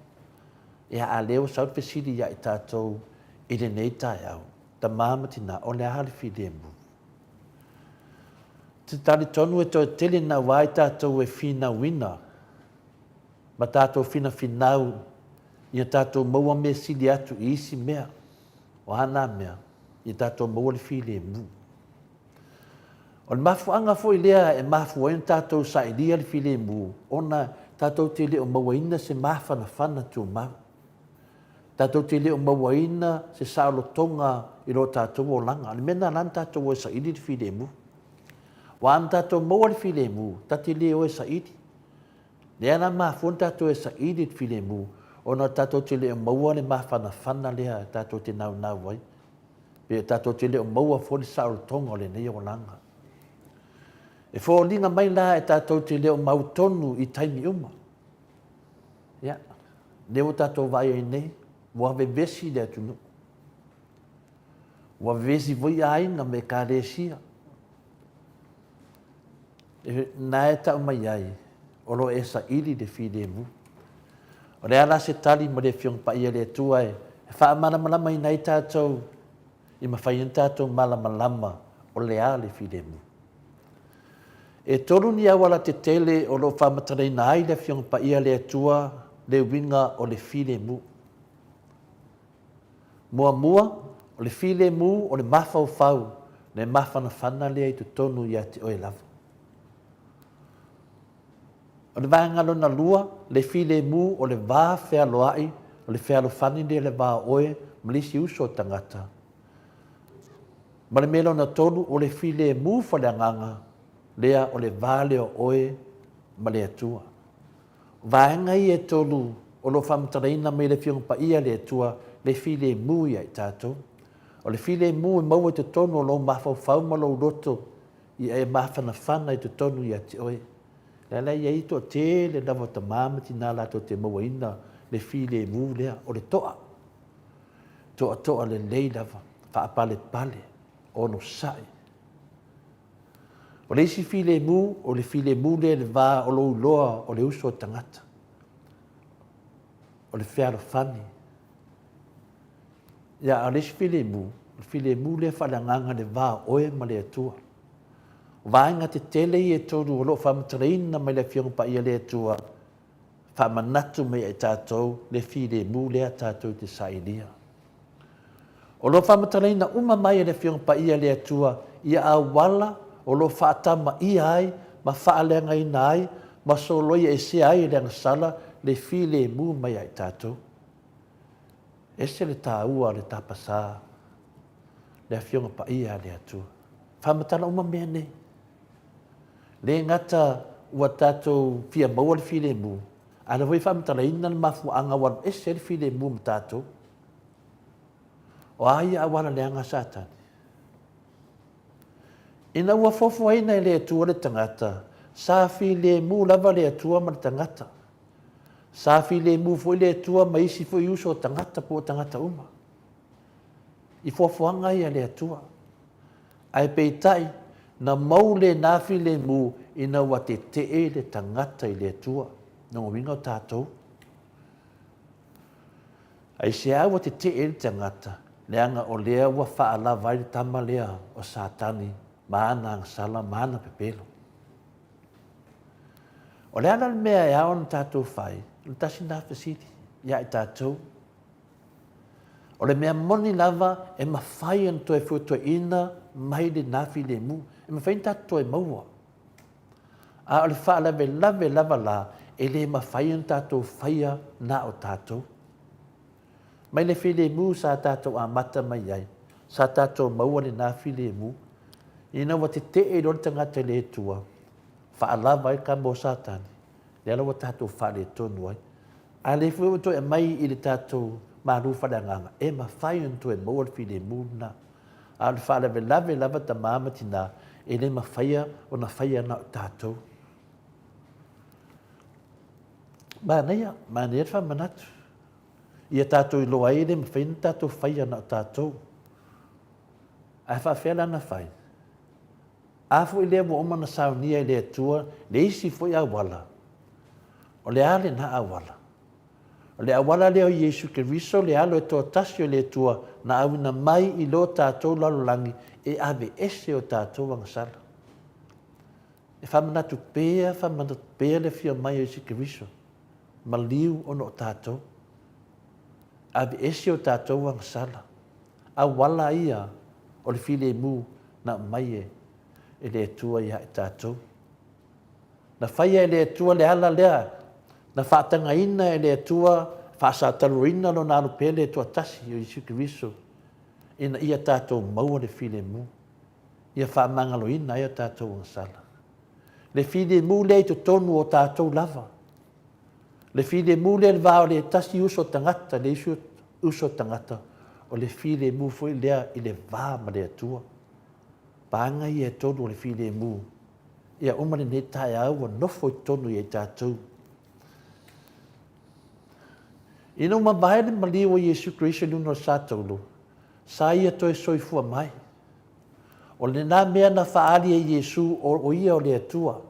Ia a leo saut pesiri ia i tātou i le nei tai au. Ta māmatina o le ahali while mu. Te tali tonu e toi tele na wai tātou e whina wina. Ma tātou whina whinau ia tātou maua me sili atu i isi mea. O hana mea. I tātou maua le while mu. O le mafuanga fo i lea e mafuaina tātou sa i lia le while mu. Ona tātou te leo mauaina se mawhana tu mau. Tātou te leo mauaina se saolo tonga i lo tātou o langa. Ani mena lan tātou o e sa ili le while mu. Wa an tātou maua le while mu, ta te leo e sa ili. Le ana mafuan tātou e sa ili le while mu. Ona tātou te leo maua le mawhana lea tātou te nau ai. Pe tātou te leo maua fo le saolo tonga o le nei o langa. E fo linga mai la e tātou te leo mautonu i taimi uma. Ia. Leo tātou vai ai nei. Wa vesi le atunu. Wa vesi voi ainga me ka resia. Na e tau mai ai. O lo e sa ili le while mu. O le ala se tali ma le whiong pa ia le tua e. E wha malama i nei tātou. I ma whai tātou malama o le a le while mu. E toru ni awala te tele o lo whamatarei na ai le whiong pa ia le tua le winga o le while mu. Mua, o le file mu, o le mafau, le mafanafana lea i tutonu ia te oe lava. O le vaengalo na lua, le file mu, o le vā whea loai, o le whea lofani lea le vā oe, malisi uso tangata. Ma le melo na tonu, o le file mu whaleanganga, lea o le vā leo oe, ma le atua. Vaenga i e tolu, o lo whamtaraina me le whiong pa ia le atua, le file mu ia i tātou. O le file mu i maua te tonu o lo mawhau ma lo roto i e mawhanawhana i te tonu i a te oe. Lele ia i toa te le nawa ta mamati nā lato te maua ina le file mu lea o le toa. Toa le lei lava, whaapale pale, ono sai. O le isi file mu, o le file mu le vā o lo uloa o le uso tangata. O le whiaro whani. Ia a le isi file mu le whalanganga le vā oe ma le atua. Vāinga te tele i e toru o lo whamataraina mai le whionga pa ia le atua. Whamanatu mai e tātou le file mu le a tātou te sailia. O lo whamataraina uma mai le whionga pa ia le atua ia a wala o lo whaatama i ai, ma whaalenga i nai, ma soloia e se ai le sala le file mu mai ai tātou. Ese le tā ua le tā pasā, le whionga pa ia le atua. Whamatala uma mea nei. Le ngata ua tātou fia maua le file mu, ana voi whamatala ina le mafu anga wan ese le file mu ma tātou. O aia awala le anga sātani. Ina ua fofo aina le atua le tangata, sa file mu lava le atua ma le tangata. Sa file mu foi le atua ma isi foi uso tangata po tangata uma. I fofo anga ia le atua. Ai peitai, na maule na file mu ina ua te le tangata i le atua. Nongo winga o tātou. Ai se awa te le tangata, leanga o lea ua whaala vai le tama lea o Satani. Maana ang sala, maana pepelo. O le ana mea e aon tātou whai, le tasi nā whasiti, ia i tātou. O le mea moni lava e ma whai an toi futua ina mai le nafi le mu, e ma whai tātou e maua. A o le wha lava la, e le ma whai an tātou whaia na o tātou. Mai le while mu sa tātou a mata mai ai, sa tātou maua le nafi le mu, ina wa te lor tangata le tua. Whaalava i ka mo Satani. Le ala wa tātou whale tonu ai. A le fua to e mai i le tātou maru whalanganga. E ma whai unto e maua le while muna. A le whaalave lava ta mamati nā. E le ma whaia o na whaia na o tātou. Mānea wha manatu. Ia tātou i loa e le ma whaina tātou whaia na o tātou. A whawhela na whai. Afu i lea mo oma na saunia i lea tua, le isi foi awala. O le ale na awala. O le awala leo Yesu Keriso, le alo e toa tasio lea tua, na awina mai i lo tātou lalolangi, e ave ese o tātou wangasala. E whamanatu pēa le fia mai o Yesu Keriso, ma liu ono o tātou. Ave ese o tātou wangasala. Awala ia o le file mu na mai e. E le tua ia e tātou. Na whaia e le tua le ala lea. Na whaatanga ina e le tua, whaasataruina no nāru pēle e tua tasi o Yesu Keriso. Ina ia tātou maua le file mu. Ia whaamangalo ina ia tātou ngansala. Le file mu le i to tonu o tātou lava. Le file mu le vāo le tasi uso tangata, le uso tangata. O le file mu foi lea i le vā ma le tua. Panga i e tonu le file mu. Ia umane ne tae au nofo i tonu i e tātou. Ina uma baile maliwa Yesu Keriso luno sātaulu. Sa ia toi soifua mai. O le nā mea na whaari e Yesu o ia o le atua.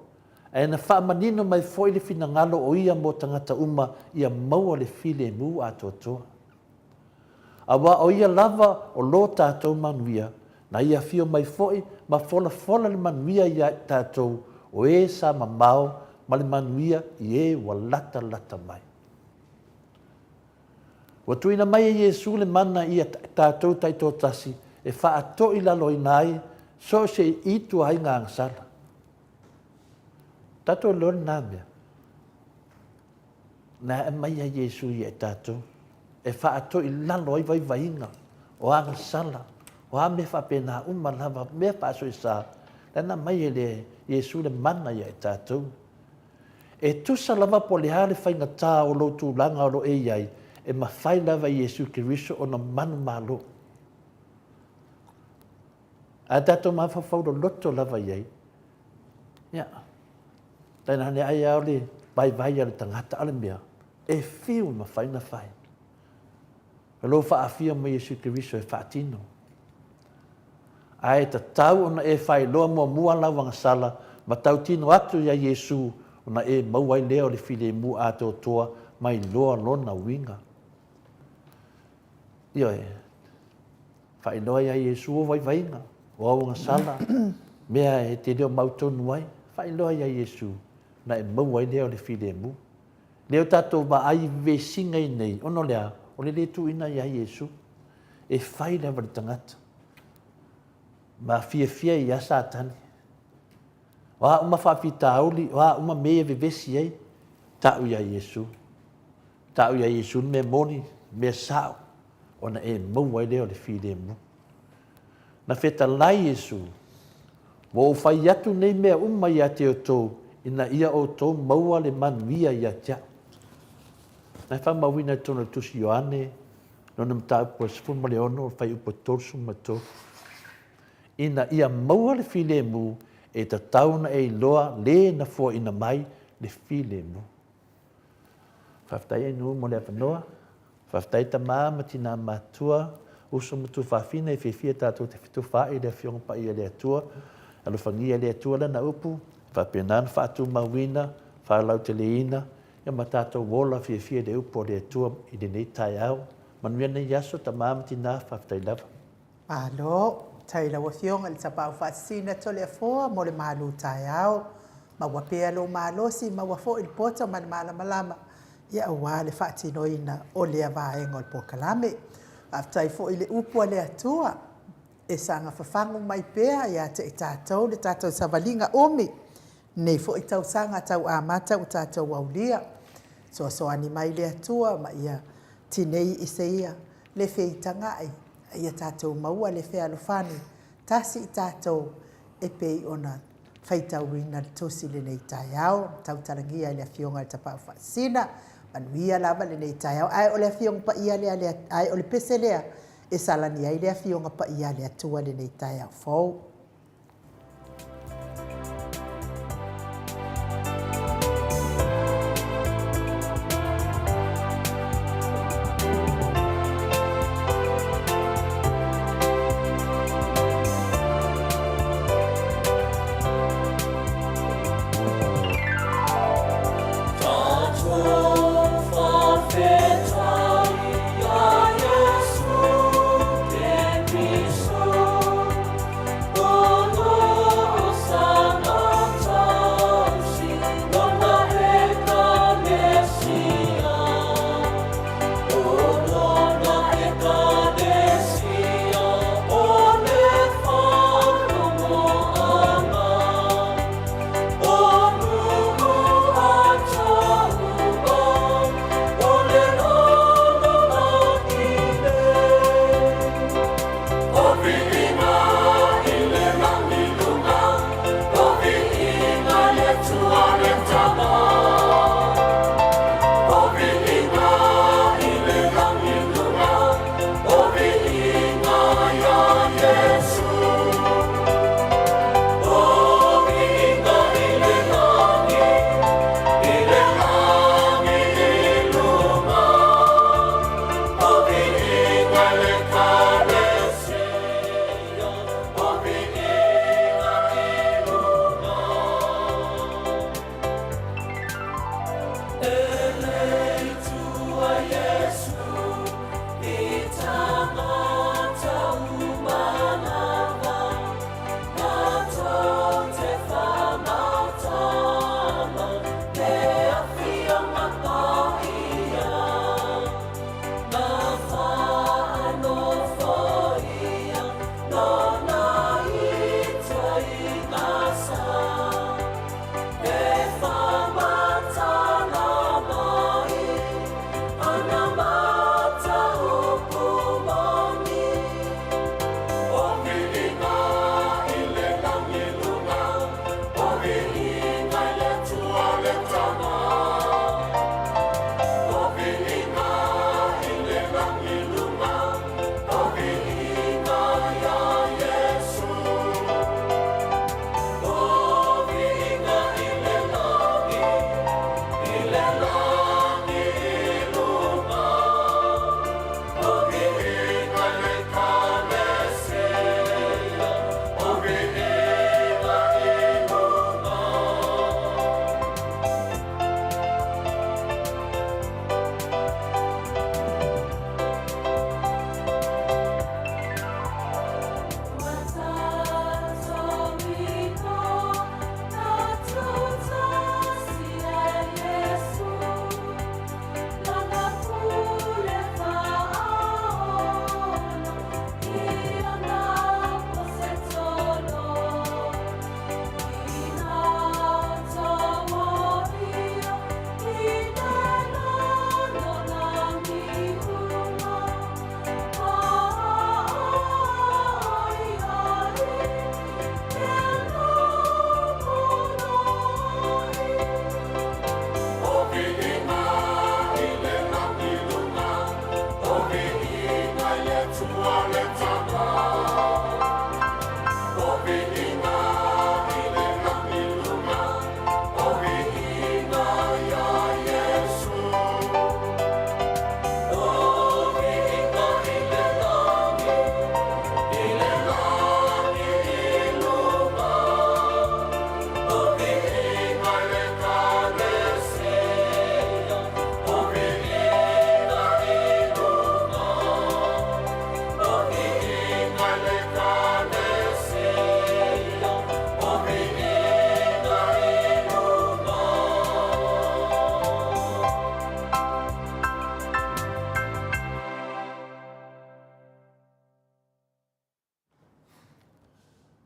E na whaamanino mai foi le fina ngalo o ia mo tangata uma ia maua le file mu a toa. Awa o ia lava o lo tātou manuia. Na ia fio mai foi, ma fola le manuia ia tātou, o e sa mamao, ma le manuia i e wa lata mai. Ua tuina mai e Iesu le mana ia tātou taito tasi e whaato i lalo i nai so se itu ai ngā ngasala. Tātou lor nā mea. Nā e mai a Iesu i e tātou e whaato i lalo i vai vainga o a ngasala o a me whapena umalava me whaaso i sā. Nā mai e le Iesu le mana i e tātou. E tusa lava po le hale whainga tā o lo tūlanga o lo e iai e mawhai lava Iesu Kiriso o na manu malo. A tātou mawhawhau loto lava iai. Ia. Taina hane ai au le vai ale tangata ale mea. E whiu mawhai na whai. E lo whaafia mo Iesu Kiriso e whaatino. Ai ta tau ona e whai loa mua lawanga sala ma tau tino atu ia Iesu ona e mauai leo le file mu ato toa mai loa lona winga. Io e whai loa ia Iesu o vai vainga o awanga sala mea e te leo mautonu ai whai loa ia Iesu na e mauai leo le file mu. Leo tato ma ai vesinga i nei ono lea o le tu ina ia Iesu e whai lewa le tangata. Ma fia i asa atani. Wa uma whawhita auli, wa uma mea vevesi ei, tau ia Iesu. Tau ia Iesu me moni, me sao, ona e mauai leo le while mu. Na wheta lai Iesu, mo o whai atu nei mea ia te o tō, ina ia o tō maua le manuia ia tia. Na whamawina tōna tusi Ioane, nona mta upo sifuma le ono, whai upo tōsu mato. Ina ia maua le while mu, e ta tauna e loa le na fua ina mai le while mu. Whaftai e nu mo le apanoa, whaftai ta māma tina mātua, uso mutu whawhina e whiwhia tātou te whitu whae le whionga pa ia le atua, alufangia le atua lana upu, whapenan whaatu mawina, whalau te leina, ia ma tātou wola whiwhia le upu le atua i le nei tai au, manuia nei yaso ta māma tina whaftai lava. Alo. Taila wa fionga le tapau whaasina tole a foa mo le malu tai au. Ma wapea lo malosi ma wafo il pota man malama. Ia awa le whaatino ina o lea vaenga o le pokalame. Aftai fo ile upua le atua. E sanga whafangu mai pea ia te i tātou le tātou savalinga omi. Nei fo i tau sanga tau amata u tātou aulia. So ani mai le atua ma ia tinei ise ia le feitanga ai. Ia tātou maua le whea alofani, tasi i tātou e pei ona whaitau ina tosi le nei tai au, tau tarangia le fionga le tapau whaasina, manuia lava le nei tai au, ai o le fionga pa ia lea, ai o le pese lea, e salani ai le fionga pa ia lea tua le nei tai au fau.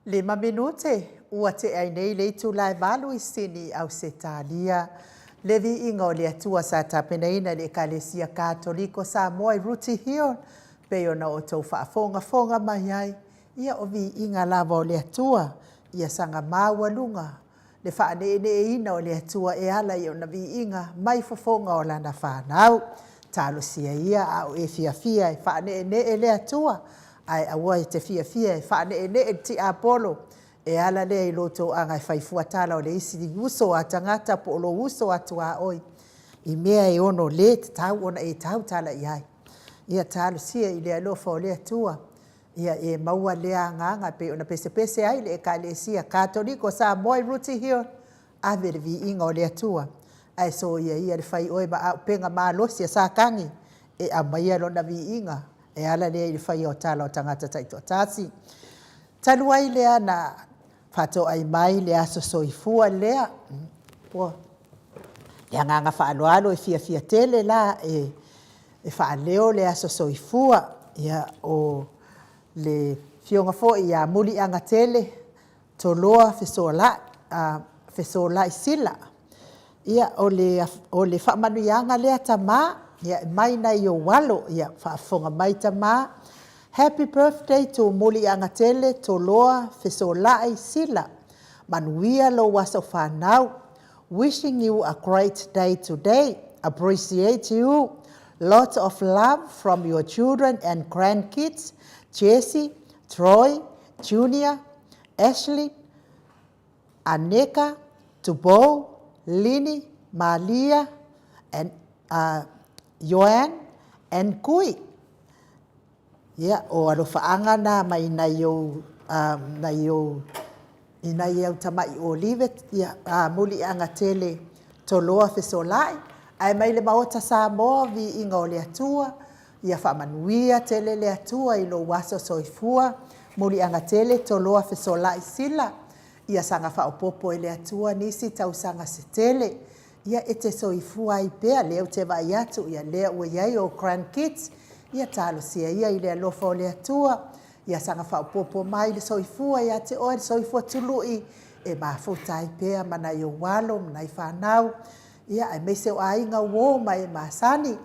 5 minute ua te ai nei le tu lai valu I sini au se talia. Le vi inga o le atua sa tapeneina le Ekalesia Katoliko sa moa I Ruti Hill. Pe ona o tau whaafonga mai ai. Ia o vi inga lava o le atua. Ia sanga maua lunga. Le whaane ina o le atua e ala I ona vi inga mai fofonga o lana whanau. Talo sia ia au e fia e whaane e le atua. Ai awa te fia e whaane e ti Apollo. E ala le I loto anga I whaifuatala o le isi di uso a tangata po lo uso atu a oi. I mea e ono le te tau ona e tau tala I ai. Ia talo sia I le alofa o le atua. Ia e maua lea nganga pe ona pese ai le Ekalesia Katoliko sa moi Ruti Hill. Ave le vi inga o le atua. Ai so ia le whai oi ma penga maa losia sa kangi. E a maia lona vi inga. E ala le I whai o tala o tangata taito tasi. Talu ai lea na whato ai mai le aso soifua lea. Lea nganga whaaloalo e fia tele la e whaaleo le aso soifua. Ia o le fionga fo ia muli anga tele toloa fesola I sila. Ia o le whamanu ianga lea tama. Ia mai na I o walo. Ia whaafonga mai tama. Happy birthday to muli anga tele toloa fesola I sila. Manuia lo waso whanau. Wishing you a great day today. Appreciate you. Lots of love from your children and grandkids. Jesse, Troy, Junior, Ashley, Aneka, Tubo, Lini, Malia, and Joanne, and Kui. Ia o alofaanga na mai na yo ina ia tamai Olivet ia muli anga tele toloa fesolai ai mai le maota sa mo vi inga o le atua ia whamanuia tele le atua I lo waso soifua muli anga tele toloa fesolai sila ia sanga whaopopo le atua nisi tau sanga se tele ia ete soifua I pea leo te vai atu ia lea ua iai o grandkids ia talo sia ia I le alofa o le atua ia sanga whaopopo mai le soifua ia te oe soifua tului e mafuta I pea mana I o walo mana I whanau ia ai meise o ainga uo mai masani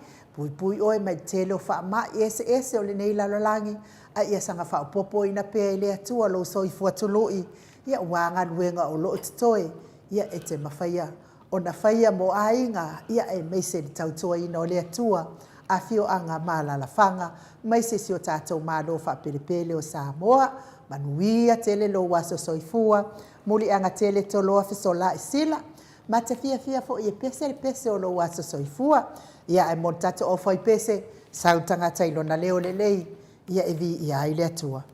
pui oe mai tele o whaama ese o le nei lalolangi a ia sanga whaopopo ina pea I le atua lo soifua tului ia wanga luenga o lo titoe ia e te mawhaia o na whaia mo ainga ia e meise le tautua ina o le atua a fio anga malala fanga mai se si o tātou mālo whapelepele o Samoa manuia tele lo waso soifua muli anga tele toloa fesola I sila ma te fia fo I pese o lo waso soifua ia e montata o fai pese sautanga tailo na leo lelei ia e vi ia I le atua.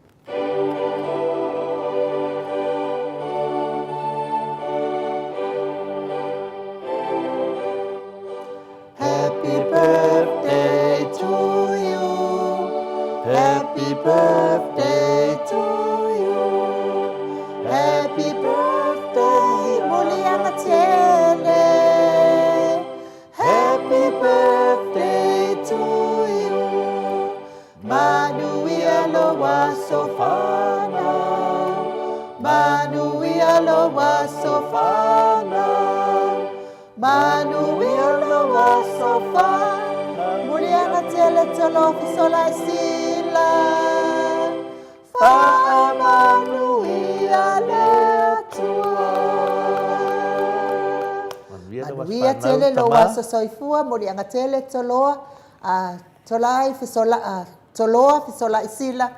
Happy birthday to you. Happy birthday to you. Happy birthday, muli anga tele. Happy birthday to you. Manuia lo waso whanau. Manuia lo waso whanau. Manuia lo waso whanau. Muli anga tele tolo fisola sila. Manuia le atua. Manuia tele lo waso soifua. Muli anga tele toloa. Tolai fisola toloa fisola sila.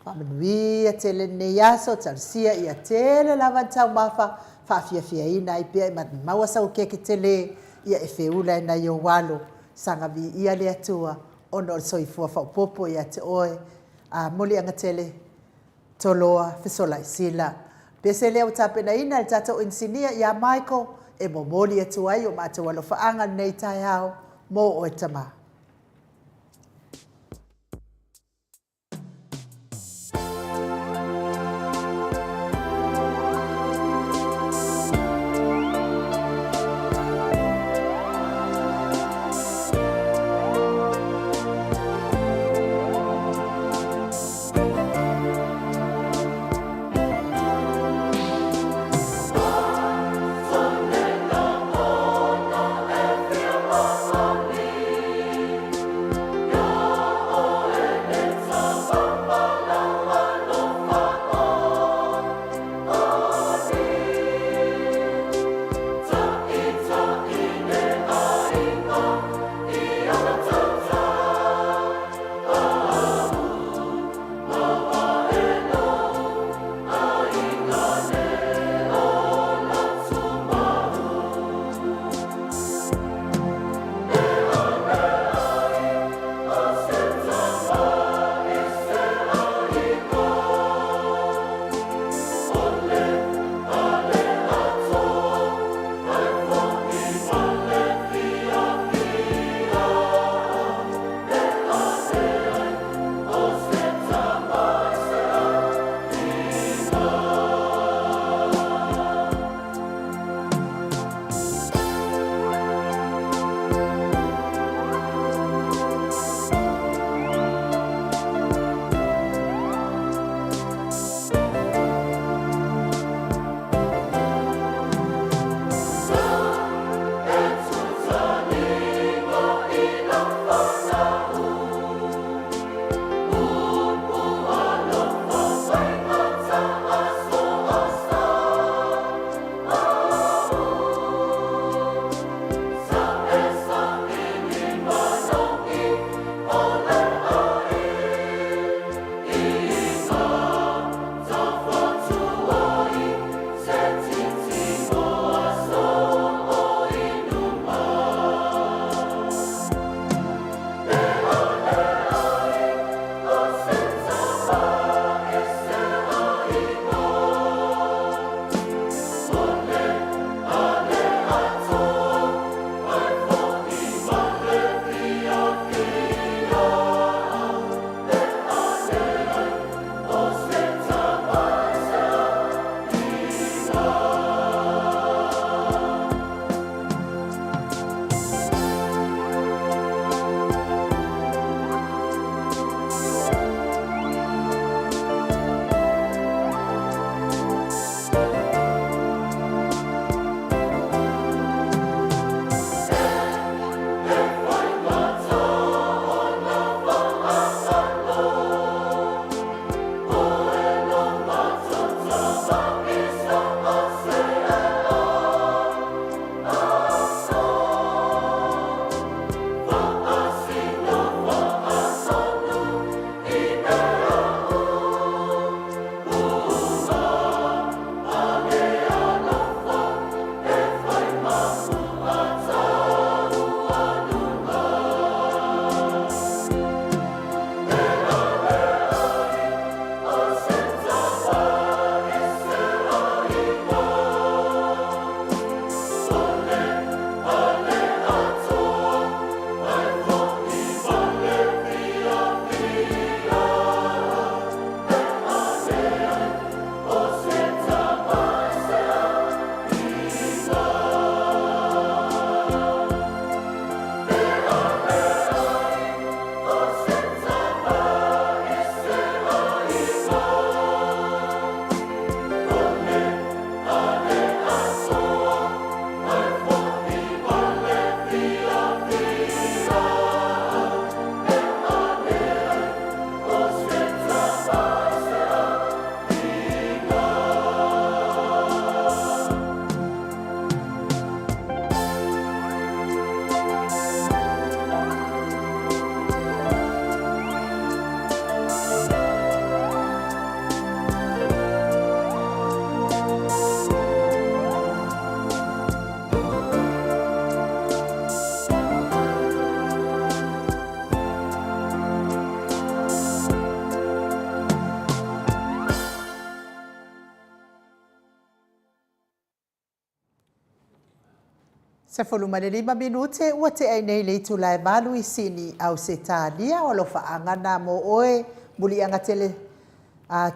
Manuia tele ne yaso talsia ia tele lava tau mafa. Fia ina I pia maua sau keke tele ia e feula ina I o walo sanga vi ia le atua ono soifua whaupopo ia te oe muli anga tele toloa fesola sila. Pese leo tapena ina le tato insinia ia Michael e momoli atua ai o mata walo whaanga nei tai hao mo o e tama. Se fuluma minute ua te ai nei le tu lai malu I sini au se talia o lo faanga na mo oe muli anga tele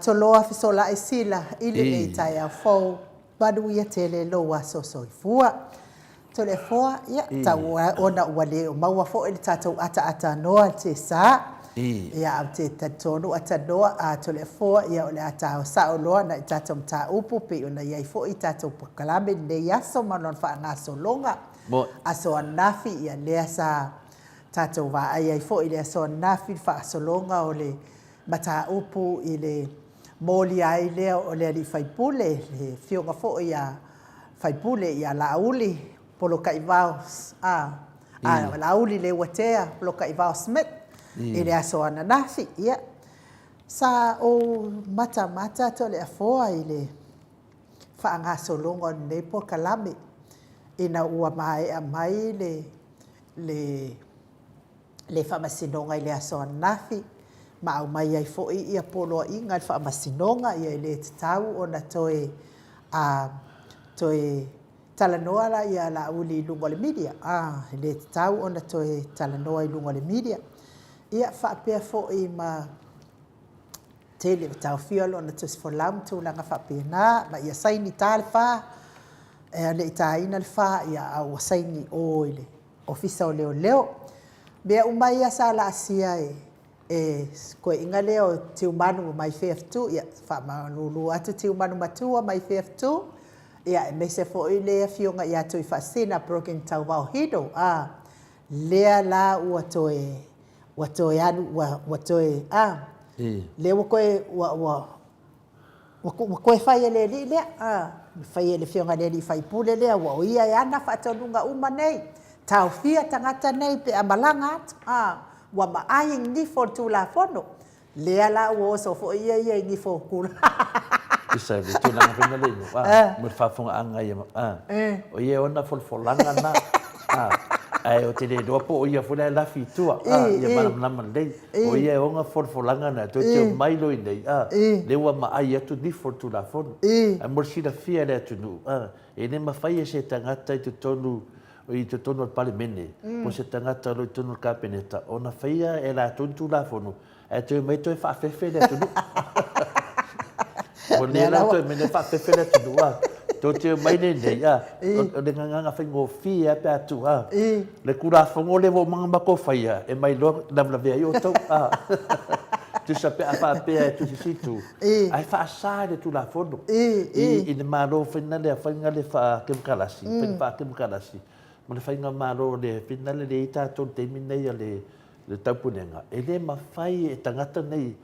toloa fisola sila ile nei tai au fou badu ia tele loa sosoifua. Tole foa ia tau ona ua le o maua fo ele tatou ata noa te sa. Ia au te tatonu ata noa a tole foa ia o le ata o sa o loa na I tatou mta upu pe ona iai fo I tatou pakalame nei aso manon faanga solonga. Aso anafi ia lea sa tatou va ai fo ile aso anafi fa solonga o le mata upu ile moli ai lea o le ali faipule le fionga fo ia faipule ia lauli polo kaivao lauli le watea polo kaivao Smith ile aso anafi ia sa o mata to le afoa ile fa anga solonga nei po kalame ina ua mai a mai le whamasinonga I le aso anafi ma au mai ai fo ia polo inga le whamasinonga ia le tau o na toe talanoa la ia la uli lungo le media le tau o na toe talanoa I lungo le media ia whapea fo ma tele tau fiolo na tus for lam tu langa whapea na ma ia saini tale wha le itaina le fa ia au saini o ile ofisa o leo mea umai ia sa la asia ko inga leo tiu manu mai FF2 ia fa malulu atu tiu manu matua mai FF2 ia me se fo ile fionga ia tu fasina broken tau vau hido lea la watoe anu watoe le koe fai le li le fai le fionga le fai pule le wa ia ana fa tonunga uma nei tau fia tangata nei pe amalanga wa ma ai ni for tu la fono le ala wo so fo ia ni fo kula isa le tu na fina le mo fa fonga anga ia o ia ona for langa na ai o te le dopo o ia funa la fitua ia mana dei o ia onga for langa na to te mai lo nei le wa ma ai atu ni for tu la fono a mo si da fia le tu nu e ne ma fai se tangata I te tonu al palimene po se tangata lo tonu kapeneta ona faia e la tu la fono e te mai to fa fefe le tu o le la to me ne fa fefe le tu to te mai nei o le nganga fa ngo fia pe atu le kura fongo le vo manga ko faia e mai lo na la vea yo to tu sape apa pe tu situ ai fa sa de tu la fono in malo finale fa ngale fa kem kalasi fa kem kalasi mo le fainga malo le finale le ita to te minei le tapunenga e le mafai e tangata nei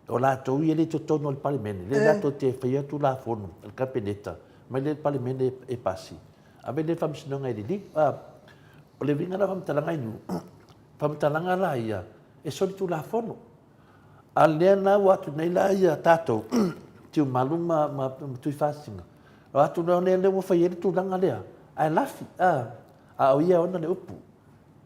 o la to i le tono al palimene le la to te faia tu la fono al capeneta ma le palimene e passi ave le famsinonga e li o le vinga la famtalanga inu famtalanga la ia e soli tu la fono alena wa tu nei la ia tato tu maluma ma tu fasinga o tu no le wo faia tu langa le ai lafi o ia ona le upu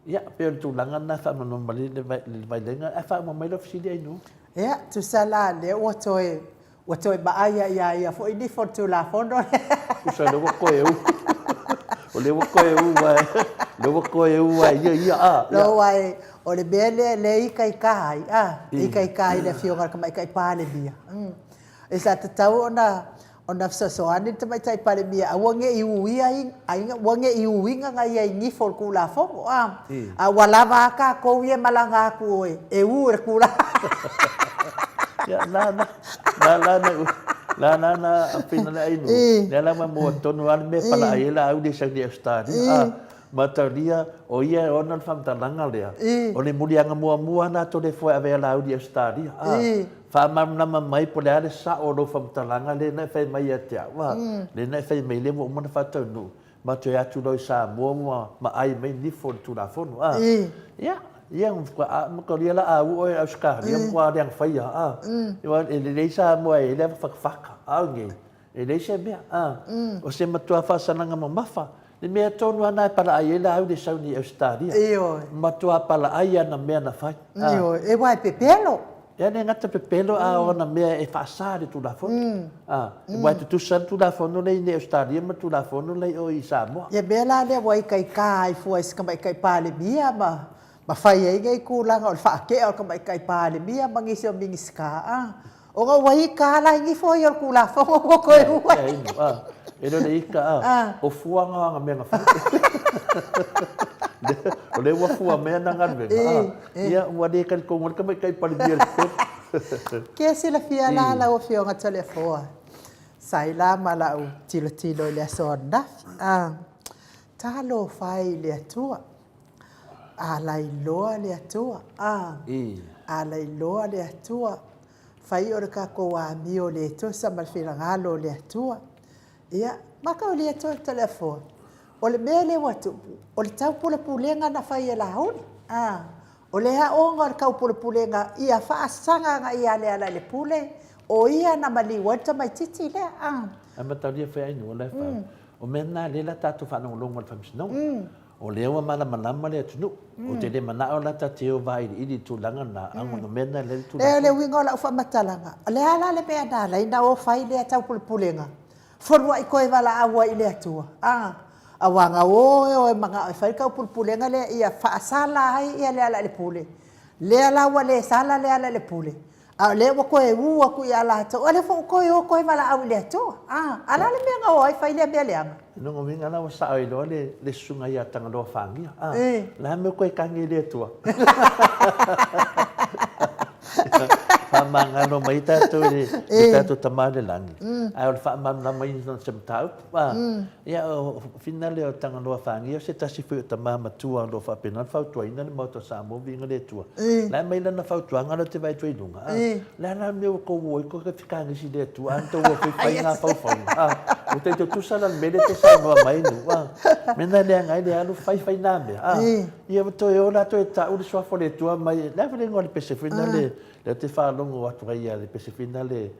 ia pe tu langa na fa no mali le vai lenga e fa mo mai lo fisi ai no ia tu sala le o toi ba ia fo ini for tu la fondo tu sa le ko eu o le ko eu vai le ko eu vai ia lo vai o le bele le ikai kai le fionga ka mai kai pale bia esa tau ona sosoani te mai tai pale bia wange iuia ainga wange iuinga ngai ai ni for kula fo wala va ka ko ie malanga ku e u kula ya na apina ai no la mo tonu al me pala ai la au de sa de stadi mataria o ia ona famtalanga lea o le mulianga mua na to le foi ave la au de stadi fa mamna mai pole ale sa o do famtalanga le na fai mai atia wa le na fai mai le mo na fa tonu ma to ya tu do sa mo ma ai mai ni fo tu la fo ia mo ko lia la au o ska ia mo yang fai ia le sa mo e le fa nge e le se bia o se matua fa sananga mafa le mea tonu ana para ai la au de sauni australia matua para ai na mea na fai e vai pepelo ia le ngata pepelo a ona mea e whaasa le tulafono. Wai tutusa tulafono lei ne Australia ma tulafono lei o i Samoa. Ia mea la le wai kai kai fua iska mai kai pale mia ma whai ei ngai kūlanga o le whaake o ka mai kai pale mia ma ngisi o mingi ska. O ngā wai ka la ingi fua i o kūla whongo ko koe uai. E no le ika o fuanga anga mea ngā o le wafua mea na nganwenga. Ia ua le kai kongon ka mai kai pale mia le pēr. Kia sila fia la o fionga tole fua. Sai la mala u tilo le aso nafi. Talo fai le atua. Ala iloa le atua. Ala iloa le atua. Fai ora ka ko wa mi o le tosa mal filangalo le atua. Ia maka o le atua telefon. O le mele watu. O le tau pula pulenga na fai e la huli. O le haonga o le kau pula pulenga ia faasanga nga ia le ala le pule. O ia na mali wata mai titi le. Ama tau lia fai ainu o le fa. O mena le la tatu whanau longa le whamsinau. O le awa malama le atunu. O te le mana o la tateo vai ili tūlanga na angono mena le tūlanga. Le wingo la ufa matalanga. Le ala le mea nala ina o fai le atau pula pulenga. Forwa i koe wala awa i le atua. Awanga o mga fai kau pula pulenga le ia faasala ai ia le ala le pule. Le ala wa le sala le ala le pule. Le wa koe ua ku ia la to. Ale fo koe o koe wala awa le atua. Ala le mea ngā o fai le mea leanga. Nongo minga na wa sa ai lo le sunga ia tanga do fangia. La me koe kangi le atua. Mangano mai tātou le tātou tamale langi. Ai o le whaamana mai no se mtau. Ia o finale o tanga noa whangi o se tasi whi o tamā matua no whapena whautua ina le mauta sa mo vinga le tua. Lai mai lana whautua ngana te vai tui lunga. Lai na meo ko woi ko ka whikangi si le tua. Anto o whi ngā whauwhanga. O te tusala mele te sa noa mai nu. Mena lea ngai le alu whai nā mea. Ia toi o la toi ta uri swafo le tua mai. Lai vile ngā le pese finale. Le te whaalongo atu rai a le pese finale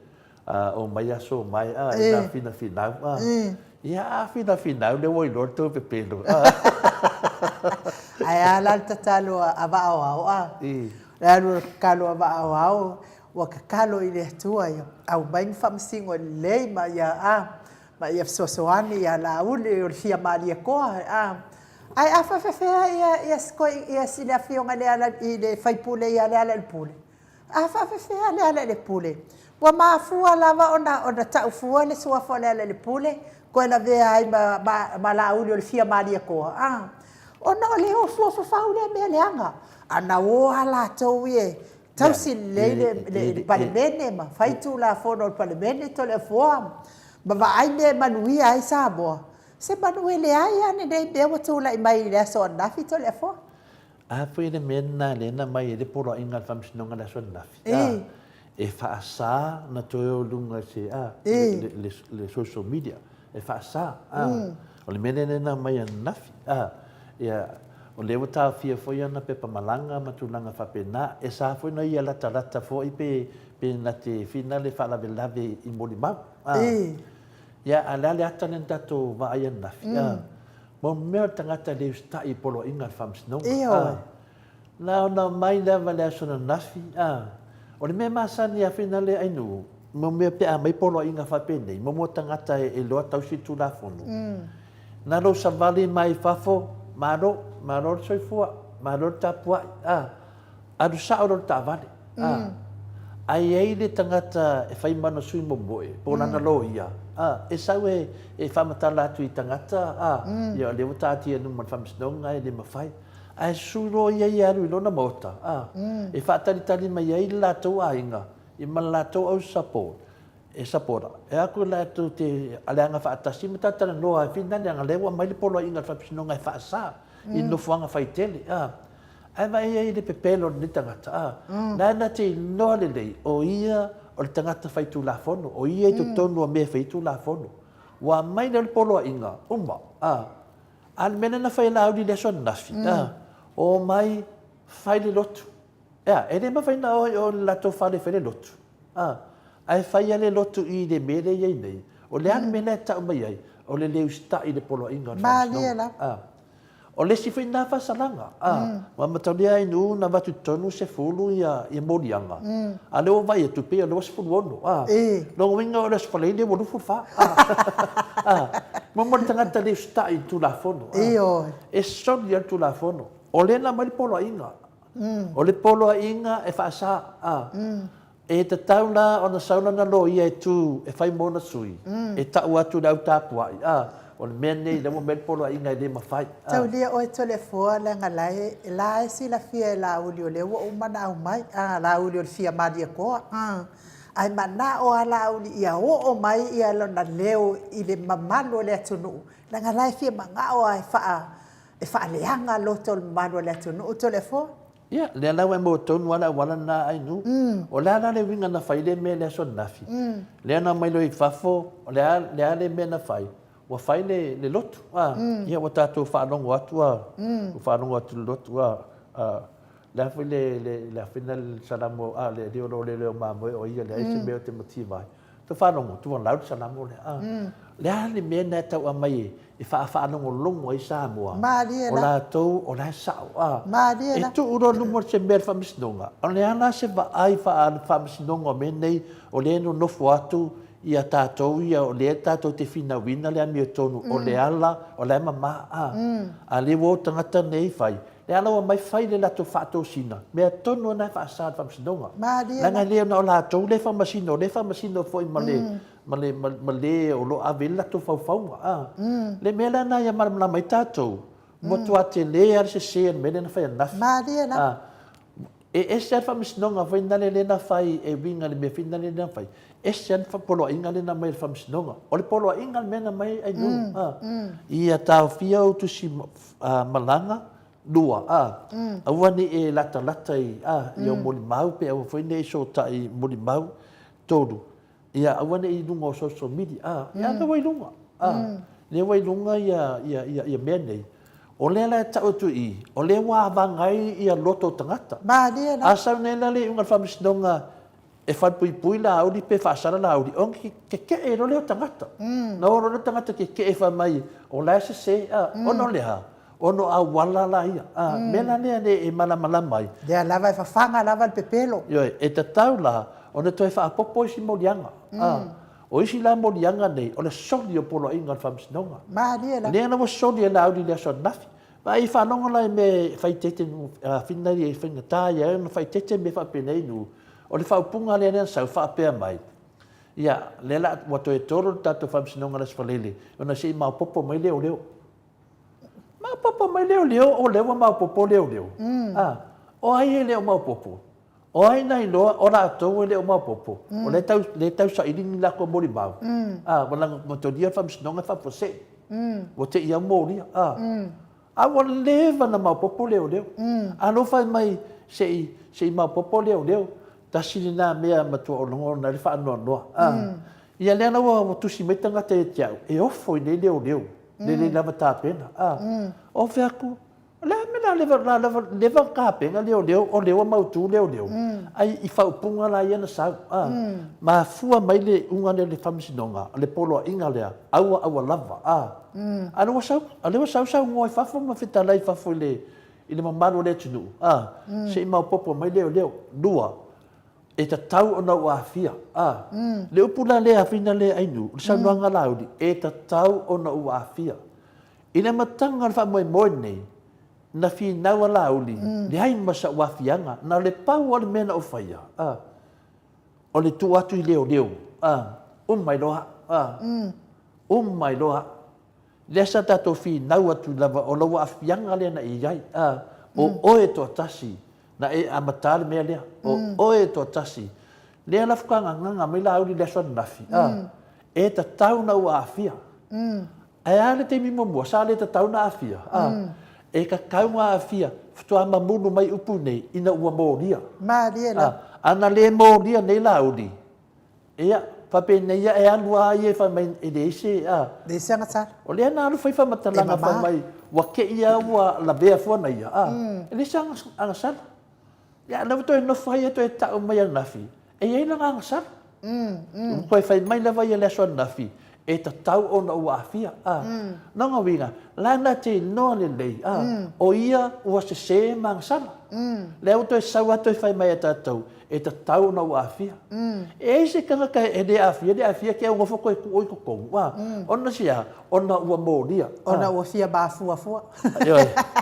o mai aso mai ina fina finau. Ia fina finau le woi lor tō pe pelo. Ai ala ta talo a vao au. Le alu kalo a vao au. Wa ka kalo i le atua ia. Au bain whamsingo lei ma ia ma ia sosoani ia la ule o fia malia koa. Ai afa fefea ia skoi ia sila fionga le ala i le faipule ia le ala le pule. Afa fefea le ala le pule. Wa mafua lava ona tau fua le suafo le ala le pule. Koe na vea ai ma la uli o le fia malia koa. Ona o le o fua fafau le mea leanga. Ana o ala tau ie. Tau si le palemene ma. Faitu la fono o palemene to le fua. Ma va ai me manuia ai Samoa. Se manue le ai ane nei mea watu la i mai le aso nafi to le fua. Foi le mena le na mai le poro inga whamsinonga la so nafi. E whaasa na toi o lunga se le social media. E whaasa. O le mena le na mai a nafi. O le wata fia foi ana pepa malanga matulanga whapena. E sa foi na ia lata foi pe na te fina le whalave lave i mori mau. Ia alale atanen tato wa ai a nafi. Mo mea tangata le ustai polo inga whamsinonga. Na mai lewa le asona nafi. O le mea masani a whina le ainu. Mo mea pea mai polo inga whapenei. Mo mo tangata e loa tausi tu la fono. Na ro sa vali mai fafo. Maro soifua. Maro tapua. Adu sa oro ta vali. Ai ei le tangata e whaimana sui mo moe. Pona na lo ia. E sau e whamatala atu i tangata. Ia le watati anu man whamsinonga e le mawhai. Ai suro ia i aru i lona mota. E whaatari mai ai lātou a inga. I man lātou au support. E sapora. E aku lātou te aleanga whaatasi. Matatana noa e whina leanga lewa mai le polo inga whamsinonga e whaasa. I nofuanga whaitele. Ai mai ai le pepelo ni tangata. Nana te noa le lei. O ia o le tangata whaitu la fono. O ia i to tonu a mea whaitu la fono. Wa mai le polo inga. Uma. Al mena na whai laudi le son nafi. O mai whai le lotu. E le ma whai na o lato whale whai le lotu. Ai whai le lotu i le mele iei nei. O le ane mena e tau mai ai. O le leu sta i le polo inga. Ma lia la. O le si whaina whasalanga. Ma mataunia ai nu na watu tonu se fulu ia morianga. A leo vai e tupe, a leo se fulu ono. Longa winga o le spaleile mo lufu wha. Mamari tangata le stai tu la fono. E soni al tu la fono. O le na mari polo a inga. O le polo a inga e whaasa. E te tauna o na sauna na lo ia e tu e whai mona sui. E tau atu na au tāpua. O le mea nei, le mo mele polo a inga e le mawhai. Tau lia o e tole fua le ngalai, la e si la fia e la uli o le ua umana au mai, la uli o le fia madia koa. Ai mana o a la uli ia o mai ia lona leo i le mamalu o le atunu. La ngalai fia manga o e wha leanga lo tol mamalu o le atunu. Tole fua? Ia, le lau e mo tonu wala na ai nu. O le ala le winga na whai le mea le aso nafi. Le ana mailo i whafo, o le ala le mea na whai. Wa fai le lotu. Ia wa tātou whaanongo atu whaanongo atu le lotu. Le hawhi le hawhina le salamo, le reolo le leo māmoe o ia le aise meo te mati vai. Tu whaanongo, tu wan lau salamo le. Le hale mea nai tau a mai e whaanongo longo i Samoa. O la tau, o la sao. E tu uro lumo se mea whamisnonga. O le ana se wa ai whamisnonga me nei o le eno nofu atu ia tātou ia o le tātou te whina le amio tonu o le ala o le mama a le wo tangata nei whai le ala wa mai whai le lato whātou sina mea tonu na whaasad whamsinonga langa leo na o lātou le whamasino foi ma le o lo ave lato whauwhaunga le mea lana ia maramla mai tātou mo tua te le ar se se me le na whai anafi e se ar whamsinonga whai nale le na whai e winga le mea whina le na whai e sen fa polo inga le na mai whamsinonga. O le polo inga me na mai ai nu. Ia tau fia o tu si malanga lua. Aua ni e lata i o moli mau pe au whaine e so tai moli mau tolu. Ia aua ni e lunga o social media. Ia ka wailunga. Le wailunga ia mea nei. O le la tau tu i. O le wa vangai ia loto tangata. Asa ne la le unga whamsinonga e whai pui la auri pe whaasara la auri. O ke e ro leo tangata. Na o ro tangata ke e wha mai. O la se ono leha. Ono a wala la ia. Mena nea ne e malamala mai. Dea lava e whawhanga lava le pepelo. Ioi, e te tau la, o ne toi whaapopo isi morianga. O isi la morianga nei, o le soli o polo inga whamsinonga. Lea na wa soli e la auri lea so nafi. Ma i whanonga lai me whaitete whinari e whingatāia, e na whaitete me whapenei nu. O le whaupunga lea nea sau whaapea mai. Ia, le la wato e toro tato whamsinonga las whalele. O na si mau popo mai leo leo. Mau popo mai leo leo, o lewa mau popo leo leo. O ai e leo mau popo. O ai nai loa, o la atou e leo mau popo. O le tau sa iringi lako mori mau. Wala motoria whamsinonga whapose. O te ia mori. A wala lewa na mau popo leo leo. Ano whai mai se mau popo leo leo. Tasiri nā mea matua o longo na le whaanoa noa. Ia lea na wa tusi mai tangata e tiau. E ofo i leo leo. Le lava tāpena. O whiaku, lea mena lewa kāpenga leo leo, o leo mautu leo leo. Ai i whaupunga la iana sau. Ma fua mai le unga le whamisinonga, le polo inga lea, aua lava. Ano wa sau, alewa sau ngoi whafo ma whitalai whafo i le mamaro le tunu. Se i mau popo mai leo leo, lua. E ta tau o nau awhia. Le upula le awhina le ainu, le saunuanga laudi, e ta tau o nau awhia. Ina matanga na whamoe moe nei, na whi naua lauli, le hai masa wafianga, na le pau o le mena o whaia. O le tu atu i leo leo. Mai loha. Mai loha. Le asa tato whi nau atu lava o lau awhianga le na i iai. O oe to tasi. Na e amatale mea lea. O oe to tasi. Lea la whukanga nganga mai la auri lea swan nafi. E ta tau na ua awhia. E ale te mimo mua, sa le ta tau na awhia. E ka kaunga awhia, whutua mamunu mai upu nei, ina ua mōria. Māria la. Ana le mōria nei la auri. Ea, pape nei e anua ai e whamai e le ise. Le ise angatara. O lea na alu whai whamatalanga whamai, wa ke ia ua la bea fuana ia. E le ise angasara. Ya na to no fai to ta o mai nafi. E ai la ngang sa. Ko fai mai la vai le so nafi. e ta tau ona ua afia. Nanga winga, lana te noa le lei. O ia ua se mangsala. Leo to e sau atu e whai mai a tātou, e ta tau na ua afia. E se kanga kai e de afia ke au ngofoko e kuoi kukou. Ona sia, ona ua mōria. Ona ua fia bāfua.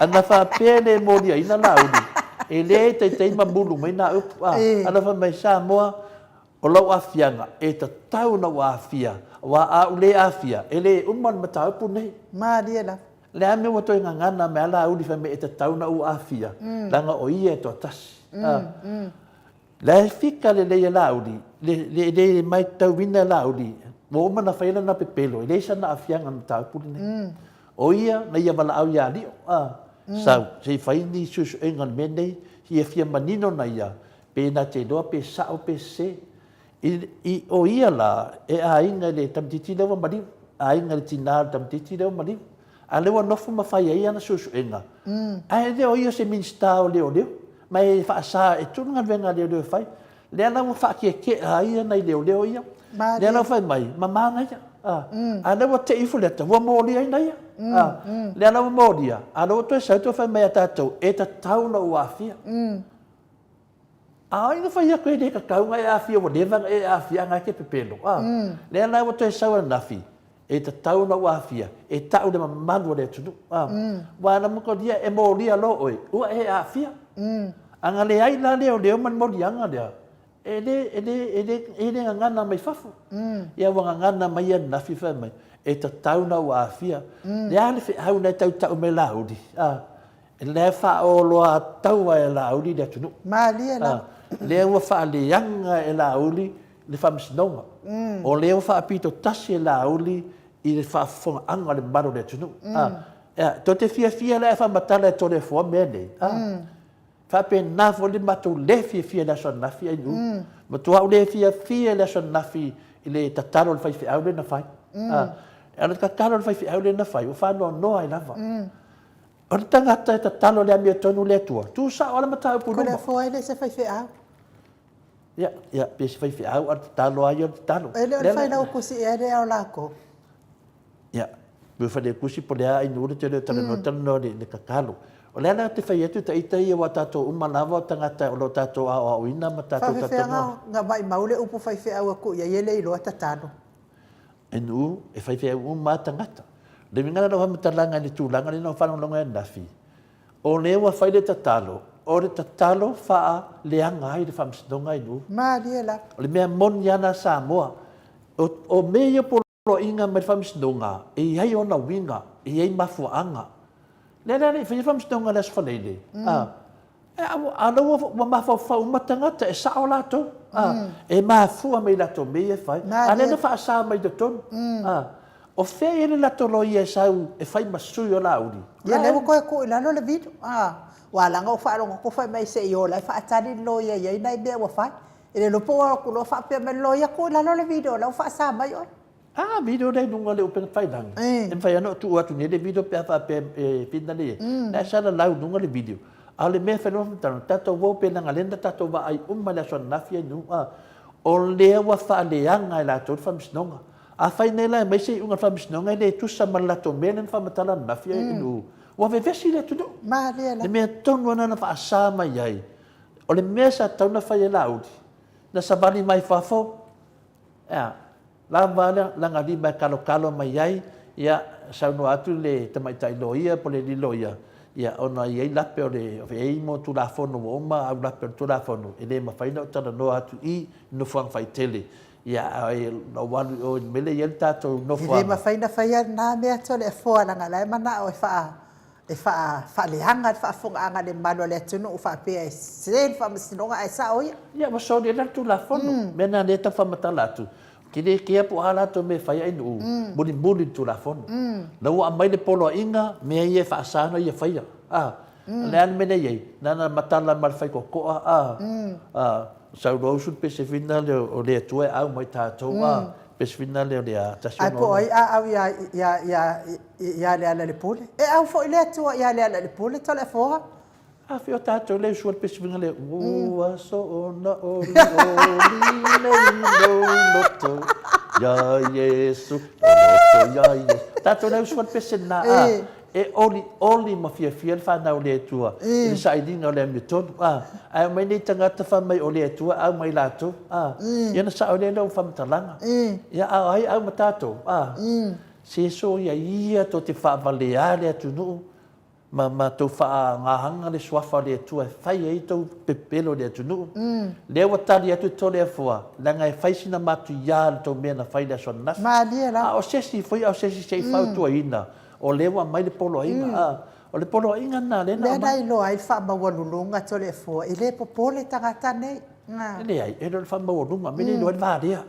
Ana wha pēne mōria ina launi. E le te mamulu mai na upu. Ana wha mai sa moa, o lau afianga, e ta tau na ua afia. Wa a ule afia, e le uman mata upu nei. Māria la. Le ame wato i ngangana me ala auli whame e ta tau na ua afia. Langa o ia e to tasi. Le fika le leia lauli, le mai tau wina lauli, mo umana whaila na pepelo, le sa na afianga na tau upu nei. O ia, na ia wala au ia lio. Sau, se whaini susu engan menei, hi e fia manino na ia, pe na te doa pe sao pe se. O ia la, e a inga le tamtiti lewa mariu, a inga le tinara tamtiti lewa mariu. A lewa nofu mawhai ai ana susu enga. A e o ia se minsta o leo, mai whaasa e tunga venga leo whai. Lea na wha ke a ia nei leo ia. Lea na whai mai, mamanga ia. A lewa te ifu leta, wa mōli ai nei ia. Lea na wa mōli ia. A lewa toi sau toi whai mai a tātou, e ta tau na uafia. A inga whai ako e ne ka kaunga e awhia, wa lewanga e awhia ngai ke pepelo. Lea na wa toi sau nafi, e ta tau na uafia, e tau le mamanu le tunu. Wana muko dia e mōli a lo oi, ua e awhia. Anga le ai la leo man mōli anga lea. E le ngana mai fafu. Ia wanga ngana mai a nafi whai mai. E ta tau na uafia. Lea le hau nei tau me laudi. E le wha o loa tau e laudi le tunu. Mālia la. Lea ua wha le yanga e laudi le whamisinonga. O lea ua wha apito tasi e laudi i le wha fonga anga le maro le tunu. To te fia le wha matala e tole fua mea nei. Wha pe nafo le matou le fia le so nafi ai nu. Matua o le fia le so nafi i le tataro le whaifi au le na whai. E ana tataro le whaifi au le na whai, o whanua noa i lava. O le tangata e tatalo le amia tonu le tua. Tu sa o le matau punuma. Ko le fua ele se whaifi au. Ia, pe se whaifi au, ar tatalo ai o tatalo. Ele o le whaina ukusi e ere au lako. Ia, me whane kusi po lea ai nure te leo tano le kakalo. O lea na te whai etu ta ita ia wa tato umanawa o tangata o lo tato a o ina ma tato tato noa. Ngā mai maule upu whaifi au aku ia iele i loa tatano. E nu, e whaifi au ma tangata. Le mingana no hamatalanga ni tūlanga ni no whanonga e nafi. O lewa whai le tatalo, o le tatalo wha leanga ai le whamsidonga i nu. Māria la. O le mea moni ana Samoa. O mea polo inga me whamsidonga, e iai ona winga, e iai mafuanga. Le whai whamsidonga le aswhaleile. Ana ua mawhau matangata e sao lato. E mafua mei lato mea whai. Ana na wha sa mai da tonu. O fea ele la tolo ia sau e fai masui o lauri. Ia lewa koe ko ilano le vidu. Wa langa o whaaronga ko fai mai se i o lai whaatari lo ia ia nai bea wa fai. Ele lopo wa kulo whaapea me lo ia ko ilano le vidu. Lau whaasa mai oi. Video nei nunga le upena whainanga. E whai ano tu atu ne le video pea whaapea pinda le. Nā sana lau nunga le video. A le mea whanua mtano. Tato wau pena ngalenda tato wa ai umma le sona nafia nu. O lea wa whaaleanga i la tō whamisnonga. A whai nei lai mai sei unga whamisnonga le tusa malato mele na whamatala na fia inu. Wa vevesi le tudu. Māria la. Le mea tonu ana na whaasa mai ai. O le mea sa tau na whai e laudi. Na savani mai whafo. La wala langa li mai kalo mai ai. Ia sauno atu le tamaitai loia po le li loia. Ia ona iei lape o le eimo tu la fono o oma au lape o tu la fono. E le mawhaina o tana no atu i no whang whai tele. Ia no wanu o mele iel tātou no whanga. I le mawhaina whaia nā mea tole e whoaranga lai mana o e wha leanga, wha whunga anga le mano le tunu o wha pia e sen wha masinonga e sa oia. Ia wasori e latu la fono. Mena le ta whamata latu. Kile kia po ala to me whaia inu. Muli tu la fono. Na ua mai le polo inga mea ie wha asana ia whaia. Le an mene iei. Nana matala mar whai kokoa. Sau rausun pe se fina le o le tue au mai tātou pe se fina le o le a tasio ai po ai au ia le ala le pule. E au fo i le atua ia le ala le pule tole foha. Fio tātou le suar pe se fina le ua so ona ori nei no loto. Ya Yesu. Tātou nau suan pesena e oli ma fia le whanau le atua. I sa i dinga o le amitonu. Ai mai nei tangata whamai o le atua au mai lātou. Iana sa o le nau whamatalanga. Ia au ma tātou. Se so ia to te whaavale a le atunu. Ma tau wha ngahanga le swafa le atua. Whai ei tau pepelo le atunu. Le awa tali atu tole a fua. Langa e whaisina matu ia le tau mea na whai le asona nafi. Maalia la. O sesi foi o sesi sei fautua ina. O lewa mai le polo inga. O le polo inga na le na. Le dai lo ai fa mawalulunga tole fua. Ile popole tangata nei. Ele ai, ele fa mawalunga. Mene lo le varia.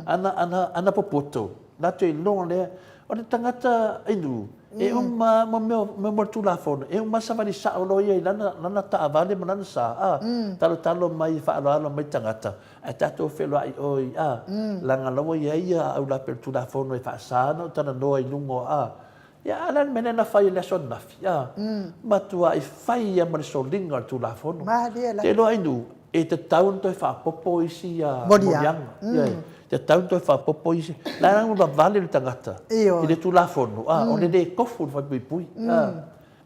Ana popoto. Na te longa le. O le tangata inu. E uma me tu la fono. E uma sa vali sa o lo ia lana ta avale mana sa. Talo mai fa alo mai tangata. E tato felo ai oi langa lawa ia au la per tu la fono e fa sa no tana no ai lungo ia alan menena fai le son nafi matua i fai ia mar so linga tu la fono te lo ai nu e te taun to fa popo isi morianga te taun to fa popo isi la rang ba vale le tangata i le tu la fono o le kofu fa pui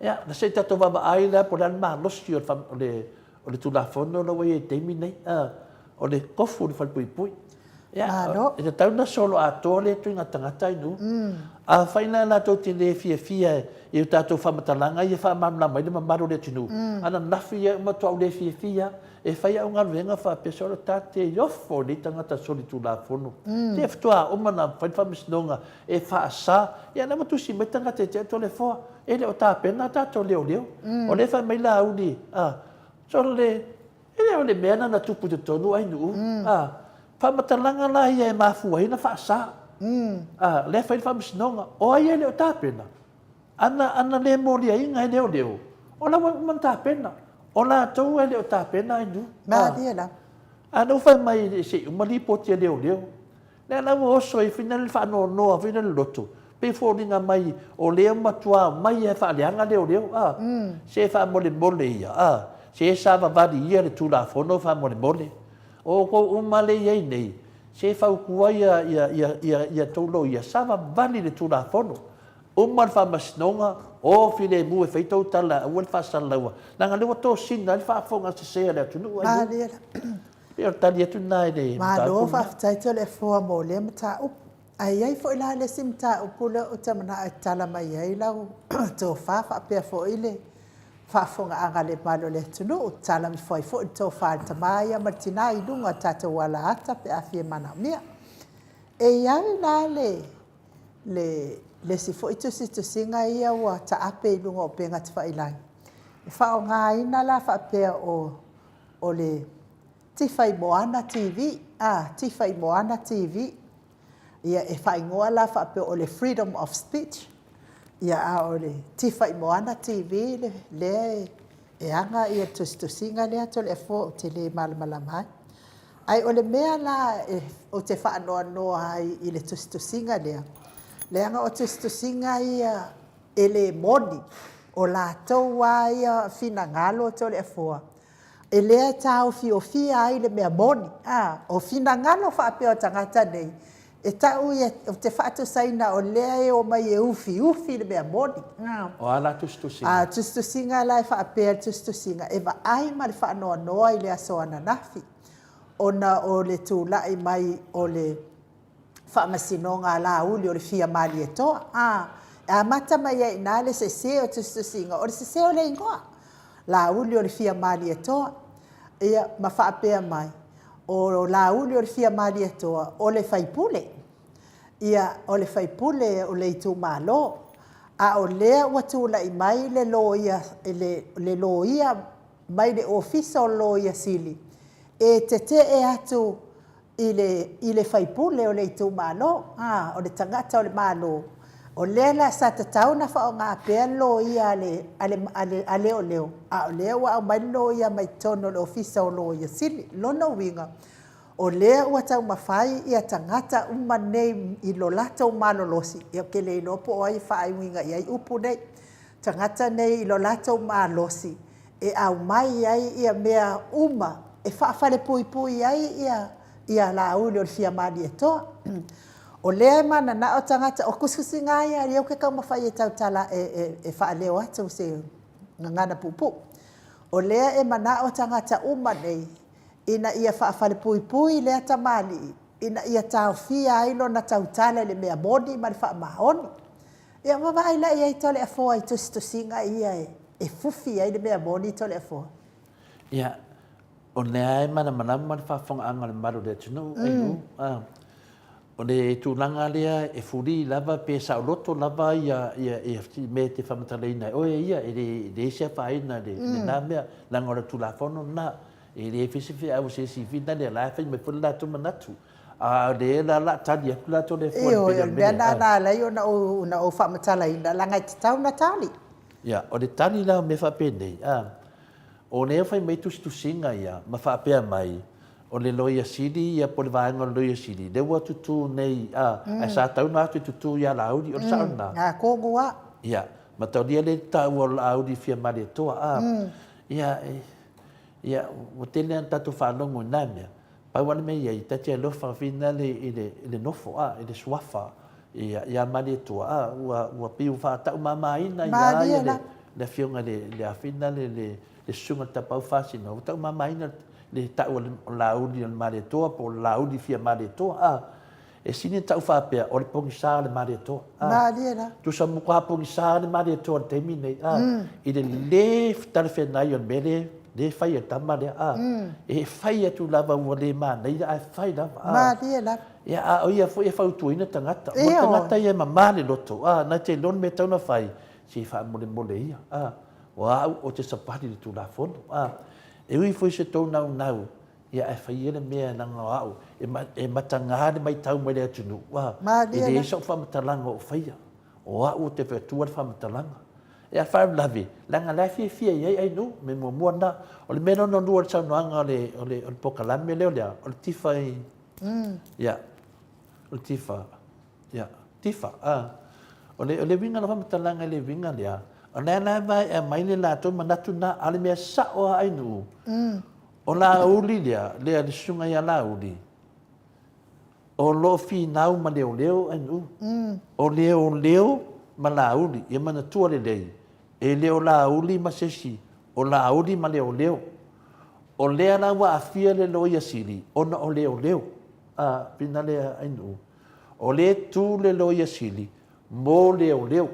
ia na se tato va ai la por al ma lo sio fa le tu la fono lo e te minei o le kofu fa pui ia e tau na solo a tole tu nga tangata inu a faina na to te le fia e tato fa matalanga e fa mamla mai le mamaru le tinu ana nafi e ma to le fia e fai unga venga fa pesoro tate yofo ni tangata soli tu la fono te ftoa o mana fa misnonga e fa sa ia na matu si metanga te to le fo e le o ta pena tato leo o le fa mai la uni so le ele o le mena na tupu te tonu ai nu fa matalanga la ia e mafu ai na fa sa le fa misnonga o ai ele o ta pena ana le molia inga e leo o la man ta pena o la tau ele o ta pena ai nu la ana fa mai se uma li poti leo le na mo so i final fa no final loto pe folinga mai o le matua mai e fa leanga leo se fa mole ia se sa va vadi ia le tu la fono fa mole o ko uma le ia nei se fa ku ia tolo ia sa va vali le tu la fono uma fa masnonga o file mu e feito tala o fa salawa na ngale to singa fa fonga se le tu no ai e tali tu nai le ma lo fa taito le fo mo le mata ai fo ila le simta o pula o tamana tala mai ai la to fa pe fo ile fa fonga anga le malo le tunu tala mi foi fo to fa tamaya martina i dunga tata wala ata pe afie mana mia e ai la le si fo itu si tu singa ia wa ta ape i dunga o penga te fa ilai fa o nga ina la fa pe o le tifai moana TV tifai moana TV ia e fa ingoa la fa pe o le freedom of speech ia o le tifai moana TV le e anga ia tu singa le ato le fo te le malmala mai ai o le mea la o te fa no ai i le tu singa le anga o tu singa ia ele moni o la tau ia fina ngalo to le fo e lea tau fia ai le mea moni o fina ngalo fa pe o tangata nei e tau ia o te whaatu saina o lea o mai e ufi le mea moni o ala tustu singa tustu singa la e whaapea tustu singa e wa ai ma le whaanoa noa i lea soana nafi ona o le tūlai mai o le whaamasinonga la uli o le fia mali e toa a mata mai e ina le se o tustu singa o le se o le ingoa la uli o le fia mali e toa ia ma whaapea mai o la uli o le fia mali e toa o le whaipule ia o le whaipule o le itu malo a o lea watu la i mai le lo ia le lo ia mai le ofisa o lo ia sili e te atu i le whaipule o le itu malo o le tangata o le malo o lela sa tatau na fa nga pe lo ia ale o leo o lea wa mai lo ia mai tono le ofisa o lo ia sili lono winga o lea ua tau mawhai ia tangata nei i lo lato malolosi ia ke le lopo o ai whaai winga i ai upu nei tangata nei i lo lato malosi e au mai ai ia mea e whaafale pui ai ia la uli o le fia mali e toa O lea mana na o tangata o kuskusi ngā ia reo ke kau mawhai e tautala e whaaleo atu se ngana pupu. O lea e mana o tangata uma nei ina ia whaafale pui pui lea tamali ina ia tau fia ailo na tautala le mea moni ma le wha mahoni. Ia mawai la ia i tole a fōa i tusinga ia e fufi ai le mea moni tole a fōa. Ia, o lea e mana ma le whaafonga anga le maru le tunu. O le tūlanga lea e furi lava pe sa loto lava ia me te whamataleina. O ia e le sia whaina le nā mea langa ora tūlafono na e le whisiwhi au se si vina le la whai me pula tu manatu. A le la tali aku la to le fo. Io le na la io na o whamataleina langa te tau na tali. Ia, o le tali la me whapene. O ne whai me tusinga ia ma whapea mai. O le loia siri ia po le vaenga o loia siri. Le ua tutu nei, a sa tau nā tu tutu ia lauri o le sauna. Kōngu wa. Ia, ma tau lia le tau o lauri fia mare toa. Ia, o tele an tatu whanongo nā mea. Pau ane mea i tati a lofa whina le nofo, i le suafa. Ia mare toa, ua piu whātau mamaina ia le fionga le awhina le sunga tapau whasina. O tau mamaina le tau o laudi o mare toa, po laudi fia mare toa. E sini tau whapea, o le pongi sā le mare toa. Tu sa muka pongi sā le mare toa te mine. I le tale whenai o mele, le whai e tamare. E whai atu lava ua le mana, i a whai lava. Ia o ia fo e whautuina tangata. Mo tangata ia ma male loto. Nai te lon me tauna whai, si wha mole ia. O te sapati le tu la fono. E ui foi se tau nau, ia e whai ele mea nanga au, e matangāne mai tau mai lea tunu. E le esa o whamatalanga o whaia, o au te whatua le whamatalanga. E a whai lawe, langa lai fia iei ai nu, me mua na, o le mena no nua le saunoanga o le pokalame leo lea, o le tifa i, ia, o le tifa, ia, tifa, o le winga la whamatalanga le winga lea, o nea nai vai e mai le lātou manatu na ale mea sao ai nu. O la uli lea le sunga ia la uli. O lo fi nau ma leo ai nu. O leo ma la uli. Ia mana tua le lei. E leo la uli ma sesi. O la uli ma leo. O lea na wa afia le loia siri. O na o leo. Pina lea ai nu. O le tu le loia siri. Mo leo.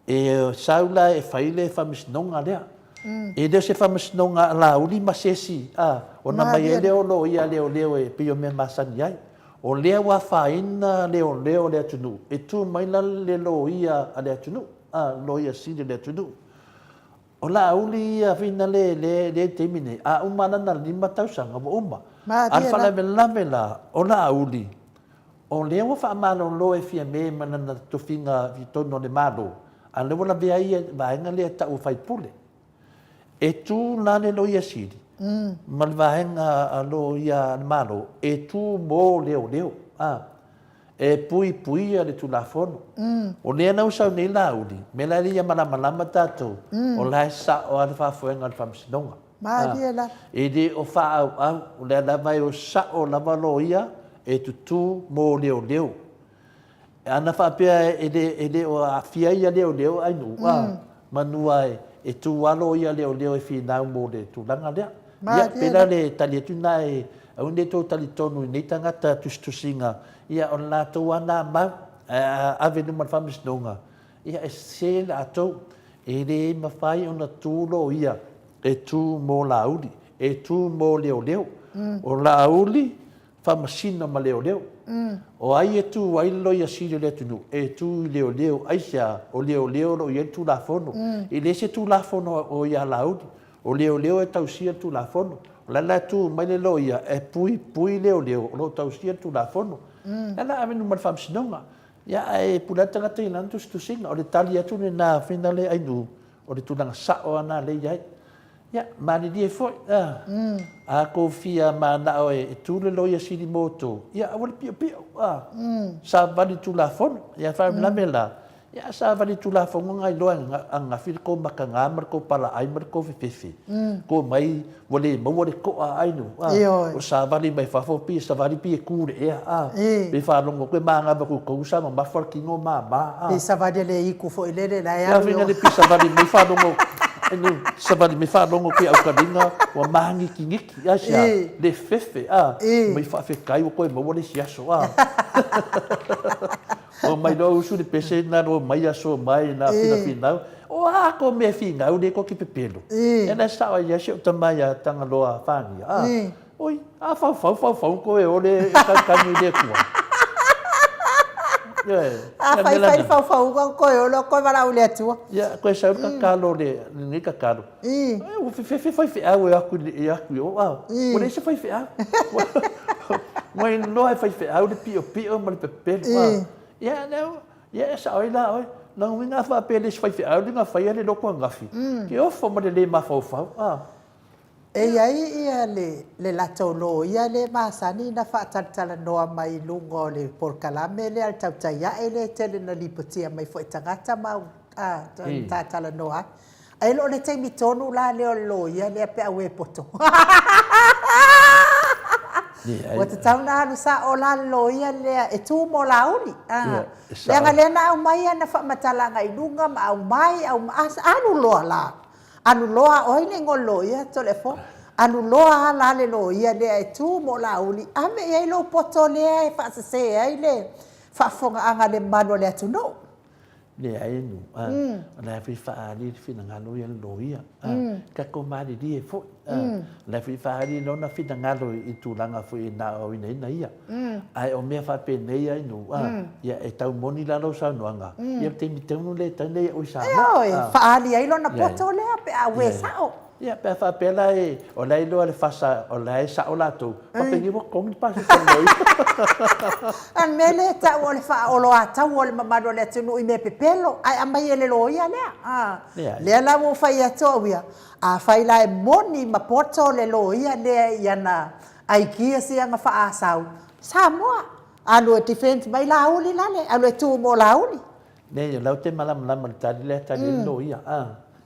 E saula e whaile whamisnonga lea. E leo se whamisnonga la uli masesi. O na mai e leo lo ia leo e pio me masani ai. O lea wa whaina leo lea tunu. E tu mai la le lo ia a lea tunu. Lo ia siri lea tunu. O la uli ia whina le temine. Umana na lima tausanga mo uma. Alwhala me lame la o la uli. O lea wa whaamalo lo e fia me manana tofinga vitono le malo. A le wala vea ia vaenga lea tau whai pule. E tu nane lo ia siri. Ma le vaenga lo ia malo. E tu mo leo. E pui le tu la fono. O lea na usau nei la uli. Me la lia malama tatou. O la sa o ale whafuenga le whamsinonga. E de o wha au. O lea la vai o sa o lava lo ia. E tu mo leo. Ana whapea e le o a fia ia leo ai nu. Manua e tu walo ia leo e whina mo le tu langa lea. Ia pera le tali atu na e au ne tō tali tonu i nei tangata tusinga. Ia o la tau ana mau ave numan whamisnonga. Ia e se la tau e le mawhai o na tūlo ia e tu mo la uli. E tu mo leo. O la uli whamasina ma leo. O ai e tu ai loia siri le tunu. E tu leo aisia o leo lo i tu la fono. I le se tu la fono o ia la uli. O leo e tausia tu la fono. O la tu mai le loia e pui leo o lo tausia tu la fono. Ala avenu mal whamsinonga. Ia e pulata ngata i lantus tu singa. O le tali atu ne nā whina le ainu. O le tunanga sao ana le iai. Ia, mani di e foi. A ko fia mana o e tūle loia siri moto. Ia, awale pio. Sa vali tu la fono. Ia, whae mlamela. ia sa vali tula fonga ngai loa anga fil ko makanga mar ko pala ai mar ko fifi ko mai wole mo wole ko ai no o sa vali mai fa fo pi sa vali pi ku e a be fa longo ko manga ba ko sa ma for kingo ma pi sa vali le i ku fo ile la ya vinga le pi sa vali mai fa longo enu sa vali mai fa longo ki au kadinga wa mangi kingiki ya sia le fefe mai fa fe kai ko mo wole sia so o mai no usu de pese na no mai aso mai na fina o a ko me finga o de ko ki pepelo e na sa ya se o mai a tanga loa fani oi a fa ko e ole ka ni de ku a fa ko e ole ko mara o le tu ya ko sa ka kalo de ni ka kalo o fe a o aku o le se fe a Moi no ai fai fe au de pio mal pepelo ia não ia sa oi la oi não vinga fa pele fai fe au dinga fai ele loko ngafi que o fo le ma fo e ai ia le la tolo ia le masani na fa tala no mai lungo le por kalame le al tau tai ia ele tele na lipotia mai fo tangata ma ta tala no ai lo le tai mitonu la le lo ia le pe awe poto Wa te tau na anu sa o la loia lea e tū mo launi. Lea nga lea na au mai ana wha matala ngai lunga ma au mai au maas anu loa la. Anu loa oine ngo loia tolefo. Anu loa la le loia lea e tū mo launi. Ame e lo poto lea e wha se ai le. Wha fonga anga le mano lea tu no. Le ai nu la fi fa ali fi na ngalo ya loia ka ko mari di fo la fi fa ali no na fi na ngalo I tu langa fo na o ina ia ai o me fa pe nei ai nu ya e tau moni la no sa no anga ya te mi tau no le tane o sa na fa ali ai lo na poto le pe a we sa o ia pe fa pe la e o lai lo le fa sa o lai sa o la tu pa pe ni mo kong pa sa noi an mele ta o le fa o lo ata o le mamado le tunu I me pepelo ai amai ele lo ia le le la mo fa ia to ia a fa la e moni ma poto le lo ia le ia na ai kia se nga fa asau sa mo alo defense mai la uli la le alo tu mo la uli ne la te malam la ta lo ia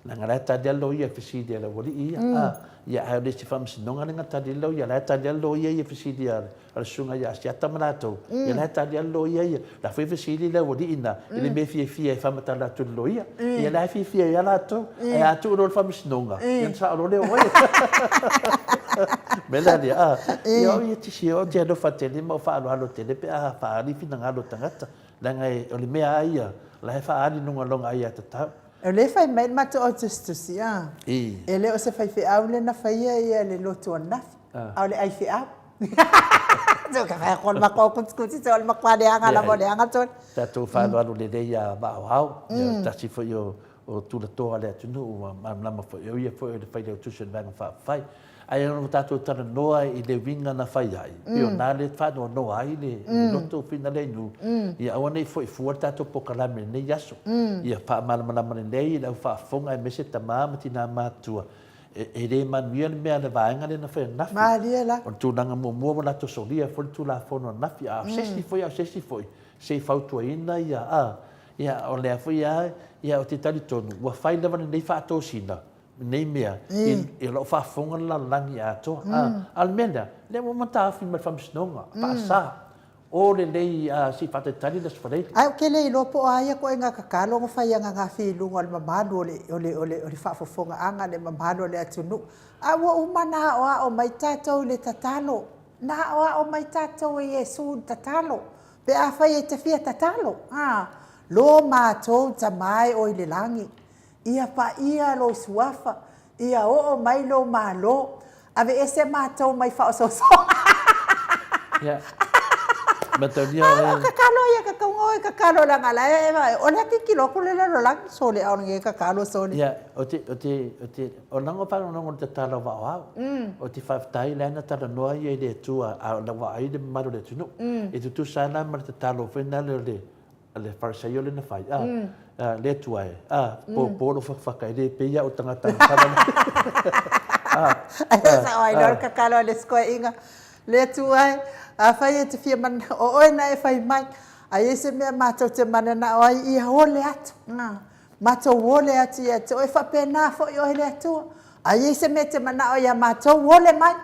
na ngara ta dia lo ia fisi dia la wali ia ia ha de fam sinonga nga ta dia lo ia la ta dia lo ia fisi dia al sunga ia sia ta manato ia la ta dia lo ia la fe fisi dia la wali ina ile me fi fam ta la tu lo ia la fi ia la to ia tu ro fam sinonga ia sa lo le o bela dia ia ti si o dia lo fatele mo fa lo tele pe fa ali fina ngalo tangata la ngai o le mea ia la fa ali nunga longa ia ta E le fai mai mato o justice ia. E le o se fai fe au le na fai ia le loto nafi. Au le ai fe au. So ka fai kon mako kutskuti so le makwa de anga la mole anga ton. Ta tu fa lo le de ia ba au. Ta si fo yo o tu le to ale tu no ma fo yo ia fo le fai le tu sen van fa fai. Ai no tato tana noa I le winga na fai ai. Pio na le fa no noa ai le loto fina le nu. Ia awa nei foi fuar tato pokalame nei yaso. Ia pa malama nei la fa fonga me se tamama tina matua. E le manuia le mea le vaenga le na fai nafi. Maria la. O tu nanga mo la to solia fo tu la fono nafi a sesi foi. Se fautua ina ia ia o le foi ia o te tali tonu. Wa fai leva nei fa to sina. Nei mea I lo fa fonga la langi ato almena le mo mata fi ma fam snonga pa sa o le lei si fate tali das fare ai ke le lo po ai ko nga ka kalo ngo fa nga nga fi lu ngol mamado le fa fonga anga le mamado le atunu a wo umana o mai tato le tatalo na o mai tato Yesu tatalo pe a fa te fia tatalo lo ma to tamai o le langi ia pa ia lo suafa ia o mai lo malo ave ese mato mai fa so ya matonia ka kalo la ngala o la ki lo ko le lo la so le au nge ka kalo so le ya o te o nango pa no te tala wa o te fa tai la na tala no ai de tu a la wa ai de maro de tu no e tu sana mar te talo fena le farsaio le na fai le tuai po lo fa kai de pe ya o tangata sa ai dor ka kalo le sko inga le tuai a fai te fia man o na e fai mai Ai se mea mātou te mana na o ai ia ole atu. Mātou ole atu ia te oi whapena fo i ohi le atua. Ai se mea te mana o ia mātou ole mai.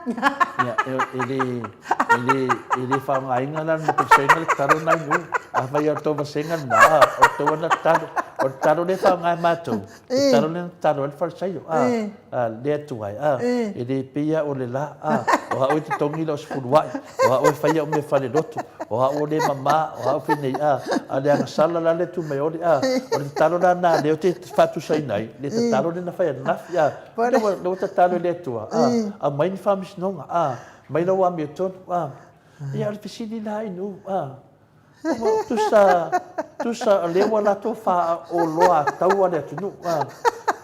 Ili whaunga inga lan mo te senga le taro nai mu. A whai o tō senga na o tō wana taro. O taro le whaunga e mātou. O taro le taro e wharasaio. Le atuai. Ili pia o le la. O hao te tongi lo sfuruai. O hao e whaia o me whare roto. O hao le mama. O hao whinei. A le anga sala la le tu me ori. O le taro la na leo te whatu sai nai. Le te taro le na whaia nafi. Lewa te taro le atua. A maini whamisinonga. Mai lau a mea tonu. Ia le pisini la inu. Tusa lewa la to wha o loa taua le atunu.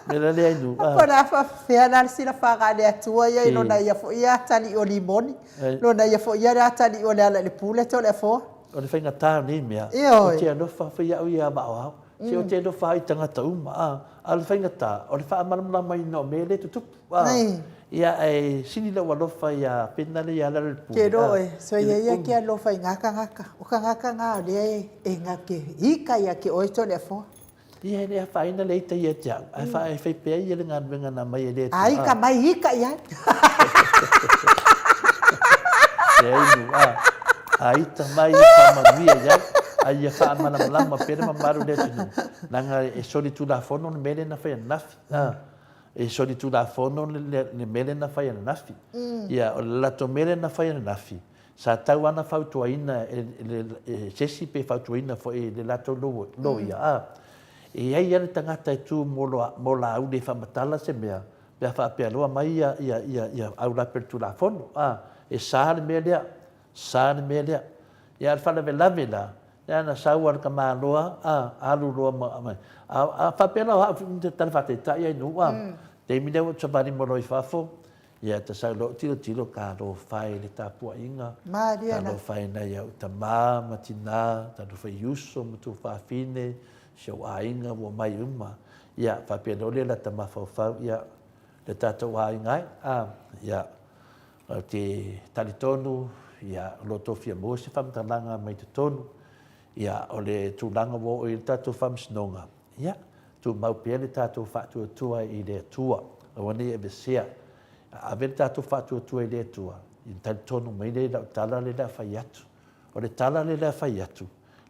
Me la le inu. Kona whawhea nara sila whaga le atua ia ino na ia fo ia tali o limoni. Lo na ia fo ia tali o le ala le pule to le fo. O le whainga tā ni mea. O te anofa whaia au ia mao au. Se o te anofa ai tangata uma. A le whainga tā. O le wha maramana mai no me le tutupu. Ia e sini la walofa ia pena le ia la le pule. Ke roe, so ia kia lofa i ngaka. O ka ngaka ngā lea e ngake hika ia ke oito le fo. Ia le a whaina le ita ia te au. A whai pēa ia le ngā na mai e le tu. Ai ka mai hika ia. Se ainu, a ita mai ka manuia ia. A ia wha malama pere mamaru le tunu. Nanga e sori tu la fono ne mele na whai nafi. E sori tu la fono le mele na whai nafi. Ia o le lato mele na whai nafi. Sa tau ana whautuaina e sesi pe whautuaina fo e le lato lo ia. E ai ana tangata e tu mo la au le whamatala se mea. Pea whaapea loa mai ia au la per tu la fono. E sāne mea lea. Sāne mea lea. Ia al whana lave la. Ia na sau ar ka mā loa. Alu loa mai. A whaapea loa te tana whate tai ai nu. Te mine o tabari moroi whafo. Ia ta sau lo tilo ka lo whai le tāpua inga. Maria na. Ta lo whai na iau ta mā matina. Ta lo whai uso mutu whawhine. Siau a inga wo mai uma. Ia whapea lo le la ta mawhau. Ia le tātou a ingai. Ia te talitonu. Ia lo tofia mo se whamtalanga mai te tonu. Ia o le tūlanga wo o i tātou whamsinonga. Ia tu mau pia le tātou whātua tua i le tua. Awani e besea. A vele tātou whātua tua i le tua. I talitonu mai le tala le la whai atu. O le tala le la whai atu.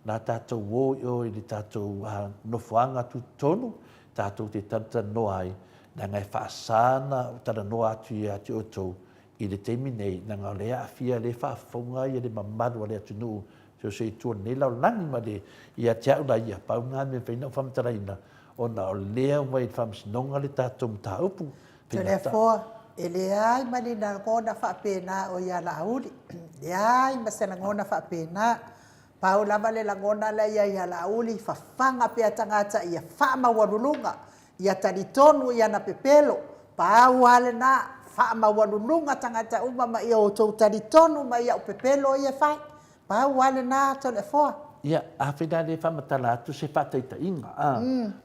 Nā tātou wō i le tātou nofuanga tu tonu. Tātou te tanta noa ai. Nā ngai whaasana o tana noa atu i ati o tau. I le teimi nei, nā ngā lea a fia le whaafonga i le mamadu a le atu nuu. So se i tua nei lau langi ma le i ati au la ia. Pau ngā me whaina o whamtaraina. O nā o lea mai whamsinonga le tātou mta upu. Te le fōa, e le ai mani na ngona whaapena o ia la auri. Le ai masena ngona whaapena. Pau lava le la ngona la ia la auri. Whawhanga pia tangata ia whaamawarulunga. Ia taritonu ia na pepelo. Pau ale na whaamawarulunga tangata uma ma ia o tau taritonu ma ia o pepelo ia whai. Pau ale na to le fōa. Ia, a whina le whamatala atu se whataita inga.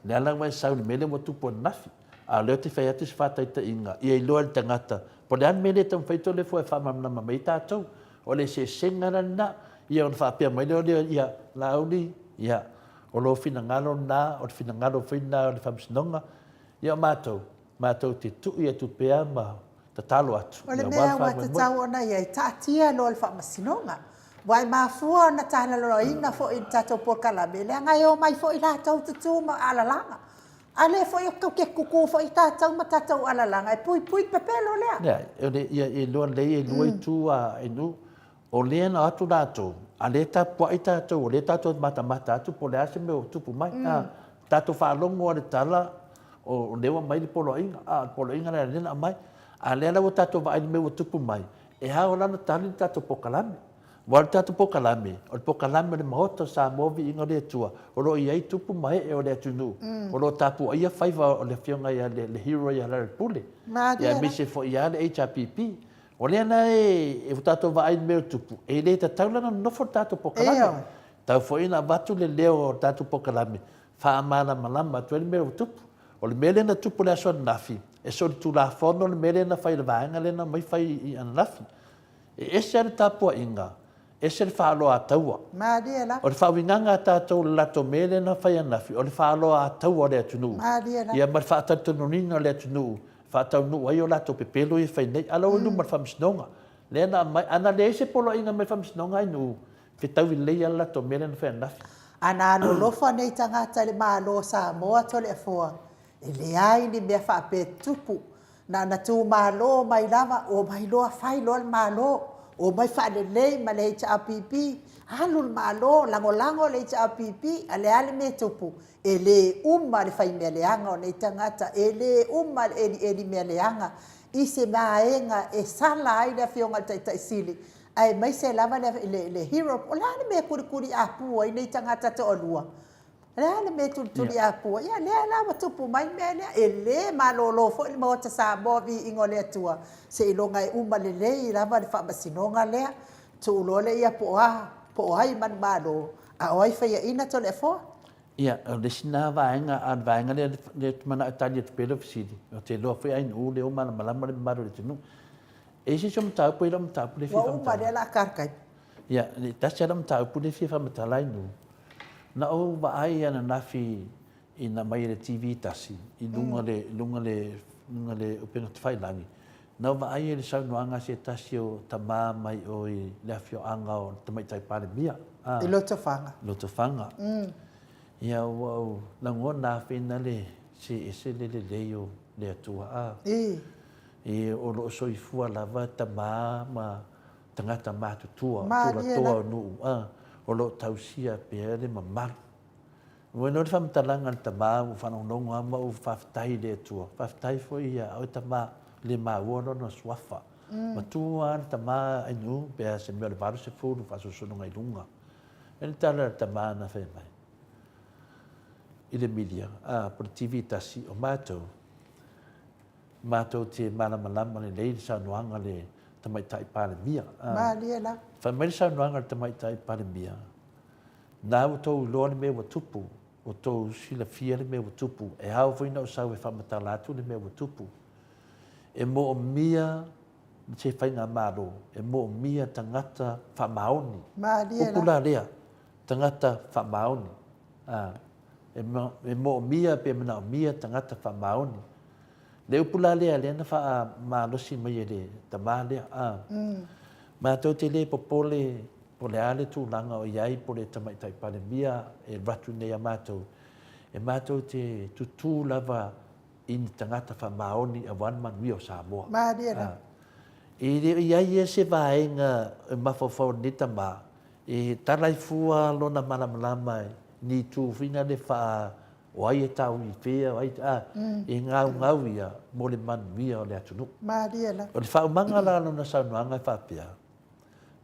Le ala wai sau ni mele mo tupo nafi. A leo te whai atu se whataita inga. Ia i loa le tangata. Po le an mele tam whaito le fua e whamamna mai tātou. O le se sengara na. Ia on whaapea mai leo leo ia lauli. Ia, o lo whina ngalo na. O le whina ngalo whina o le whamsinonga. Ia o mātou. Mātou te tui atu pea ma ta talo atu. O le mea wa te tau ona ia i tātia lo le whamasinonga. Wai mafua na tana lo inga fo i tatou pokalame. Le ngai o mai fo i tātou tutu ma alalanga. Ale fo i kau ke kuku fo i tātou ma tātou alalanga. E pui pepelo lea. Ia, e loa lei e lua i tū a enu. O lea na atu tātou. A le tāpua i tātou. O le tātou mata atu po le ase me o tupu mai. Tātou whaalongo a le tala. O lewa mai li polo inga. Polo inga le lena mai. A lea la o tātou wa aini me o tupu mai. E hao lana tali tātou pokalame. Wale tātou pokalame. O le pokalame le mahota sa movi inga le tua. O lo iai tupu mai e o le atunu. O lo tapu ia whaiva o le whionga ia le hero ia la pule. Ia mise fo ia le HRPP. O le ana e tātou wa aini me o tupu. E le ta taulana nofo tātou pokalame. Tau fo ina watu le leo o tātou pokalame. Whaamana malama tueli me o tupu. O le mele na tupu le aso nafi. E so tu la fono le mele na whai le vaenga le na mai whai i ana nafi. E ese ale tāpua inga. e se le whaaloa ataua. Maria la. O le whawinganga tātou lato mele na whai anafi. O le whaaloa ataua le atunu. Maria la. Ia mar whaatatununina le atunu. Whaatau nu ai o lato pepelo i whai nei. Ala o nu mar whamisnonga. Le ana le se polo inga me whamisnonga ai nu. Whitau i leia lato mele na whai anafi. Ana lolofa nei tangata le malo Samoa tole fo. E le ai ni mea whape tupu. Na tu malo mai lava o mai loa whai loa malo. O mai whaelelei ma le HRPP. Halul malo lango le HRPP. Ale ale me tupu. E le uma le whai mea leanga o nei tangata. E le uma le mea leanga. I se maenga e sala ai le fionga tai sili. Ai mai se lava le hero. O la me kuri apu ai nei tangata te olua. Le me tuli apu. Ia le lava tupu mai mea lea. E le malolo fo i mota sa bovi ingo le atua. Se ilonga e uma le lei lava le whamasinonga lea. Tu ulole ia po ai man malo. A oi whaia ina to le fo. Ia, le sina vaenga le mana atali te pelo fisidi. O te loa whai ainu u le o malama le maro le tunu. E si so mtau po ila mtau po le fifa mtau. Wa uma le la karkai. Ia, le tasi ala mtau po le fifa mtau inu. Na o wa ai ana nafi i na mai le TV tasi. I lunga le upena te whailangi. Na o wa ai le saunuanga se tasi o tama mai o i le afio anga o tamai tai pare mia. I loto whanga. Loto whanga. Ia wau lango na fina le se le leo le atua a. E o lo soifua lava tama ma tangata matutua toa nu a o lo tausia pe le mamar. Bueno le famtalanga tama u fanonongo ama u faftai le atua. Faftai foi ia o tama le mauono no swafa. Matua tama anu pe se me le varu se fu fa so no ngai lunga. El tala tama na fe mai. Ile media por TV tasi o mato te malama le lei sa noanga le tamai tai pale mia. Malia. Fa mai sa noanga tamai tai pale mia. Na o to lo me o tupu o to sila fia le me o tupu e hau foi no sa we fa mata la tu le me o tupu. E mo mia se fai nga malo e mo mia tangata fa maoni. Malia. Opula lea tangata fa maoni. E mo mia pe mana mia tangata fa maoni. Le upula lea le na fa malosi mai le tama lea ma to te le popole pole ale tu langa o iai pole tamai tai pale mia e ratu nei amato e mato te tutu lava in tangata fa maoni a wan man wio Samoa e le iai se vaenga mafofo ni tama e talai fua lona malamalama ni tu fina le fa o ai tau i fea ai e ngau ia mo le man via o le atunu. Maria la. O le whaumanga la no na saunuanga e whapea.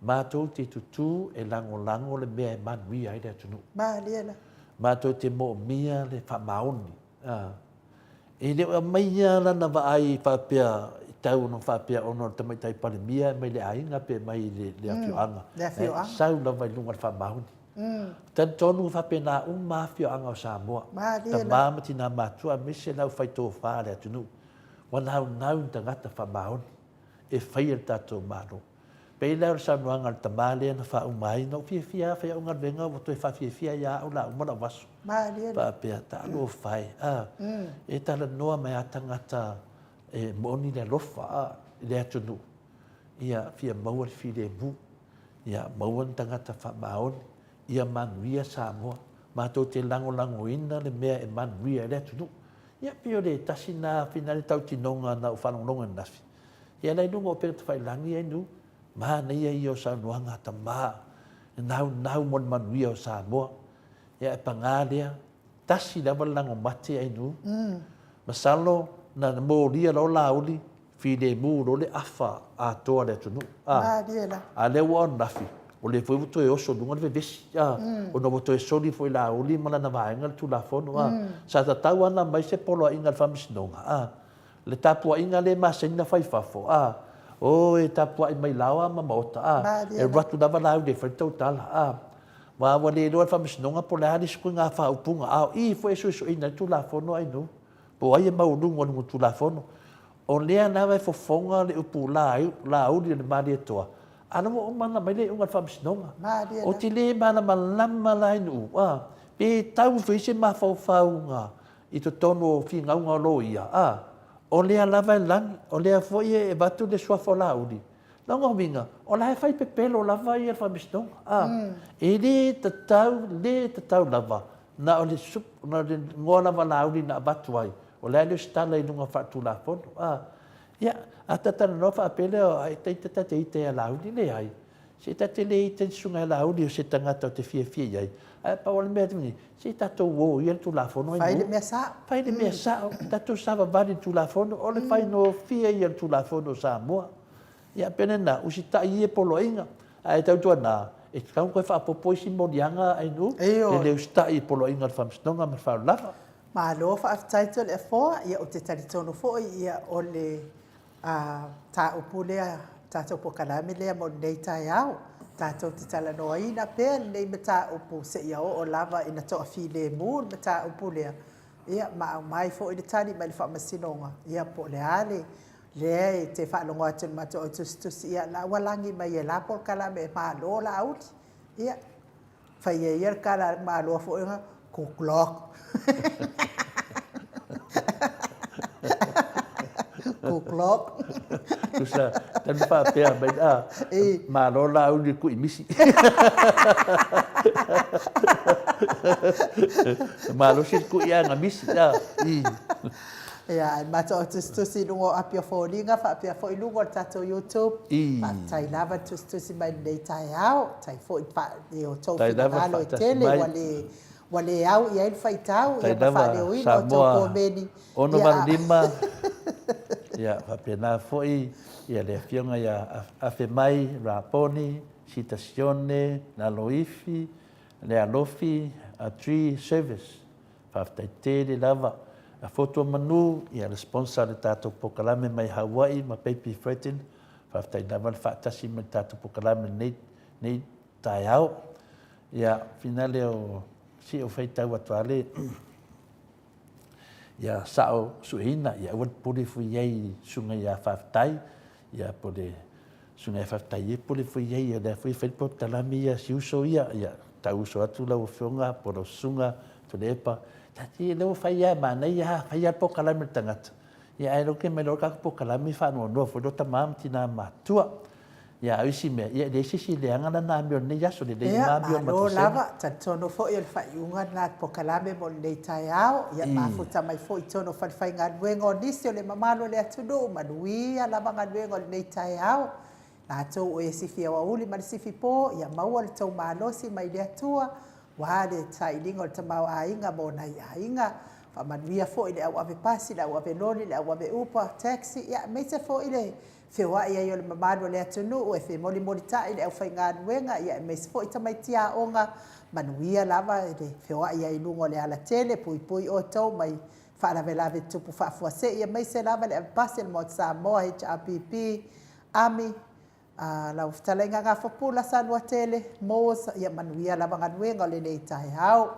Mātou te tutu e lango le mea e man via ai le atunu. Maria la. Mātou te mo mia le whamaoni. E le maia la na wa ai whapea tau no whapea ono tamai tai pale mia mai le ainga pe mai le afioanga. Le afioanga. Sau la vai lunga le whamaoni. Tan tonu fa pena mafia anga o Samoa. Ta mama tina matua mise lau fai tō whare atunu. Wana hau nau tangata fa maon. E fai el tato maro. Pei lau sanuanga ta male na fa umai no fia fai unga venga o toi fa fia ya o la umana wasu. Pa pea ta lo fai. E tala noa mai atangata e moni le lofa le atunu. Ia fia maua fi le mu. Ia maua tangata fa maon. Ia manuia Samoa. Mātou te lango ina le mea e manuia le atunu. Ia pio le tasi na fina le tau tinonga na uwhanonga nafi. Ia lai nunga o pere te whailangi ai nu. Maa na ia i o saunuanga ta maa. Nau mon manuia o Samoa. Ia e pangalea. Tasi lawa lango mate ai nu. Masalo na mo lia lo lauli. Fide mu lo le afa a toa le atunu. A le wa nafi. O le foi voto e oso dunga le vesi o no voto e soli foi la o li mala na vaenga tu la fono sa ta tau ana mai se polo inga famis nonga le tapua inga le masina fai fafo o e tapua mai lawa ma mota e ratu dava la de foi total wa le do famis nonga polo ali sku nga fa upunga I foi so ina tu la fono ai no po ai ma o dunga no tu la fono o le ana vai fofonga le upula la o le mali toa Ana mo mana mai le unga whamsinonga. Maria O te le mana malama lai nu. Pe tau whese ma whauwhaunga i to tono o whingaunga lo ia. O lea lava e langi, o lea foi e watu le suafo la uri. Nonga minga, o la e whai pepelo lava i e whamistonga. E le tatau lava. Na o le sup, na le ngoa lava la uri na watu ai. O lea le stala i nunga whatu la fono. Ia, a tatana no wha apele o ai te ite a la uri le ai. Se tate le ite sunga e la uri o se tangata o te fia ai. Pa wale mea tini, se tatou o ia tu la fono. Fai le mea sa. Fai le mea sa, tatou sava vali tu la fono, o le fai no fia ia tu la fono sa moa. Ia pene na, usi ta ie polo inga. Ai tau tua na, e kau koe wha popoisi morianga ai nu, le leu sta i polo inga le whamstonga me whao lava. Ma lo wha aftaito le foa, ia o te taritono foa, ia o le ta upu lea, tatou po kalame lea mo nei tai au. Tātou te tala noa ina pēr, nei me tā upu se ia o lava ina toa fi le mūn, me tā upu lea. Ia, ma au mai fo i le tani, mai le whamasinonga. Ia, po le ale, le te whaalongo atu ni mato o tustusi, ia, la walangi mai e la por kala me maa lo la auti. Ia, whai e ia kala maa loa fo inga, kuklok. Kuklok. Kusa, tan wha pēr mai ma lo la uri ku i misi. Ma lo si ku ia nga misi. Ia, mato o tustusi lungo apia fōringa, wha apia fo i lungo o tato YouTube. Ma tai lava tustusi mai nei tai au, tai fo i wha i o tau whingalo i tele, wale au i ail whaitau, ia ma wha leo ino o tau kōmeni. Ono marulima. Ia, whapena foi, ia le fionga ia afe mai, raponi, citazione, na loifi, le alofi, a tree service. Whaftai te le lava. A foto manu, ia le sponsor le tātou pokalame mai Hawaii, ma Baby Threaten. Whaftai lava le whaatasi mai tātou pokalame nei tai au. Ia, finale o si o whaitau atuale, ia sao suina ia ua pole foi ai sunga ia whaftai ia pole sunga ia whaftai e pole foi ai ia le foi whaipo talami ia si uso ia tau uso atu lau whionga polo sunga to lepa tati leo whai ia mana ia whai ia po kalami tangata ia ai roke me loka po kalami whanua noa foi rota maam tina matua ia isi me ia le sisi le anga na mio ne yaso le mio ma lo lava tatono fo il fa yunga na po kalame mo le tai au ia ma futa mai fo itono fa fa nga wengo disio le mamalo le atudo manui ala banga wengo le tai au na to o esi fia wa uli ma sifi po ia mau al to malo si mai le atua wa le tai lingo te mau ainga mo na ainga fa manuia fo ile au ave pasi la au ave lori la au ave upa taxi ia me se fo ile Whiwa ia i le mamado le atunu o e whi moli tai le au whai ngā nuenga ia e meisi fo i tamai tia onga manuia lava e le whiwa ia i lungo le ala tele pui o tau mai whaarawe tupu whaafua se ia meisi lava le apasi le mot Samoa HRPP Ami lau whatalenga ngā whapula sanua tele Mosa ia manuia lava ngā nuenga o le nei tai hau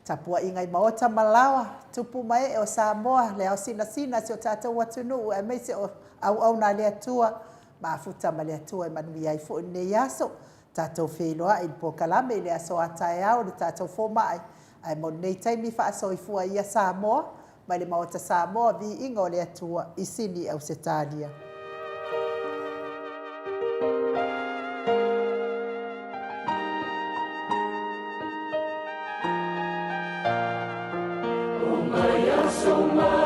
tapua ingai maota malawa tupu mai e o Samoa le au sina si o tātou atunu e meisi o au na le atua ma futa ma le atua e manui ai fo ne yaso tātou wheloa i po kalame le aso atai au le tātou fo mai ai mo nei taimi wha aso i fua ia Samoa mai le maota Samoa vi inga o le atua i sini au se tālia. So much.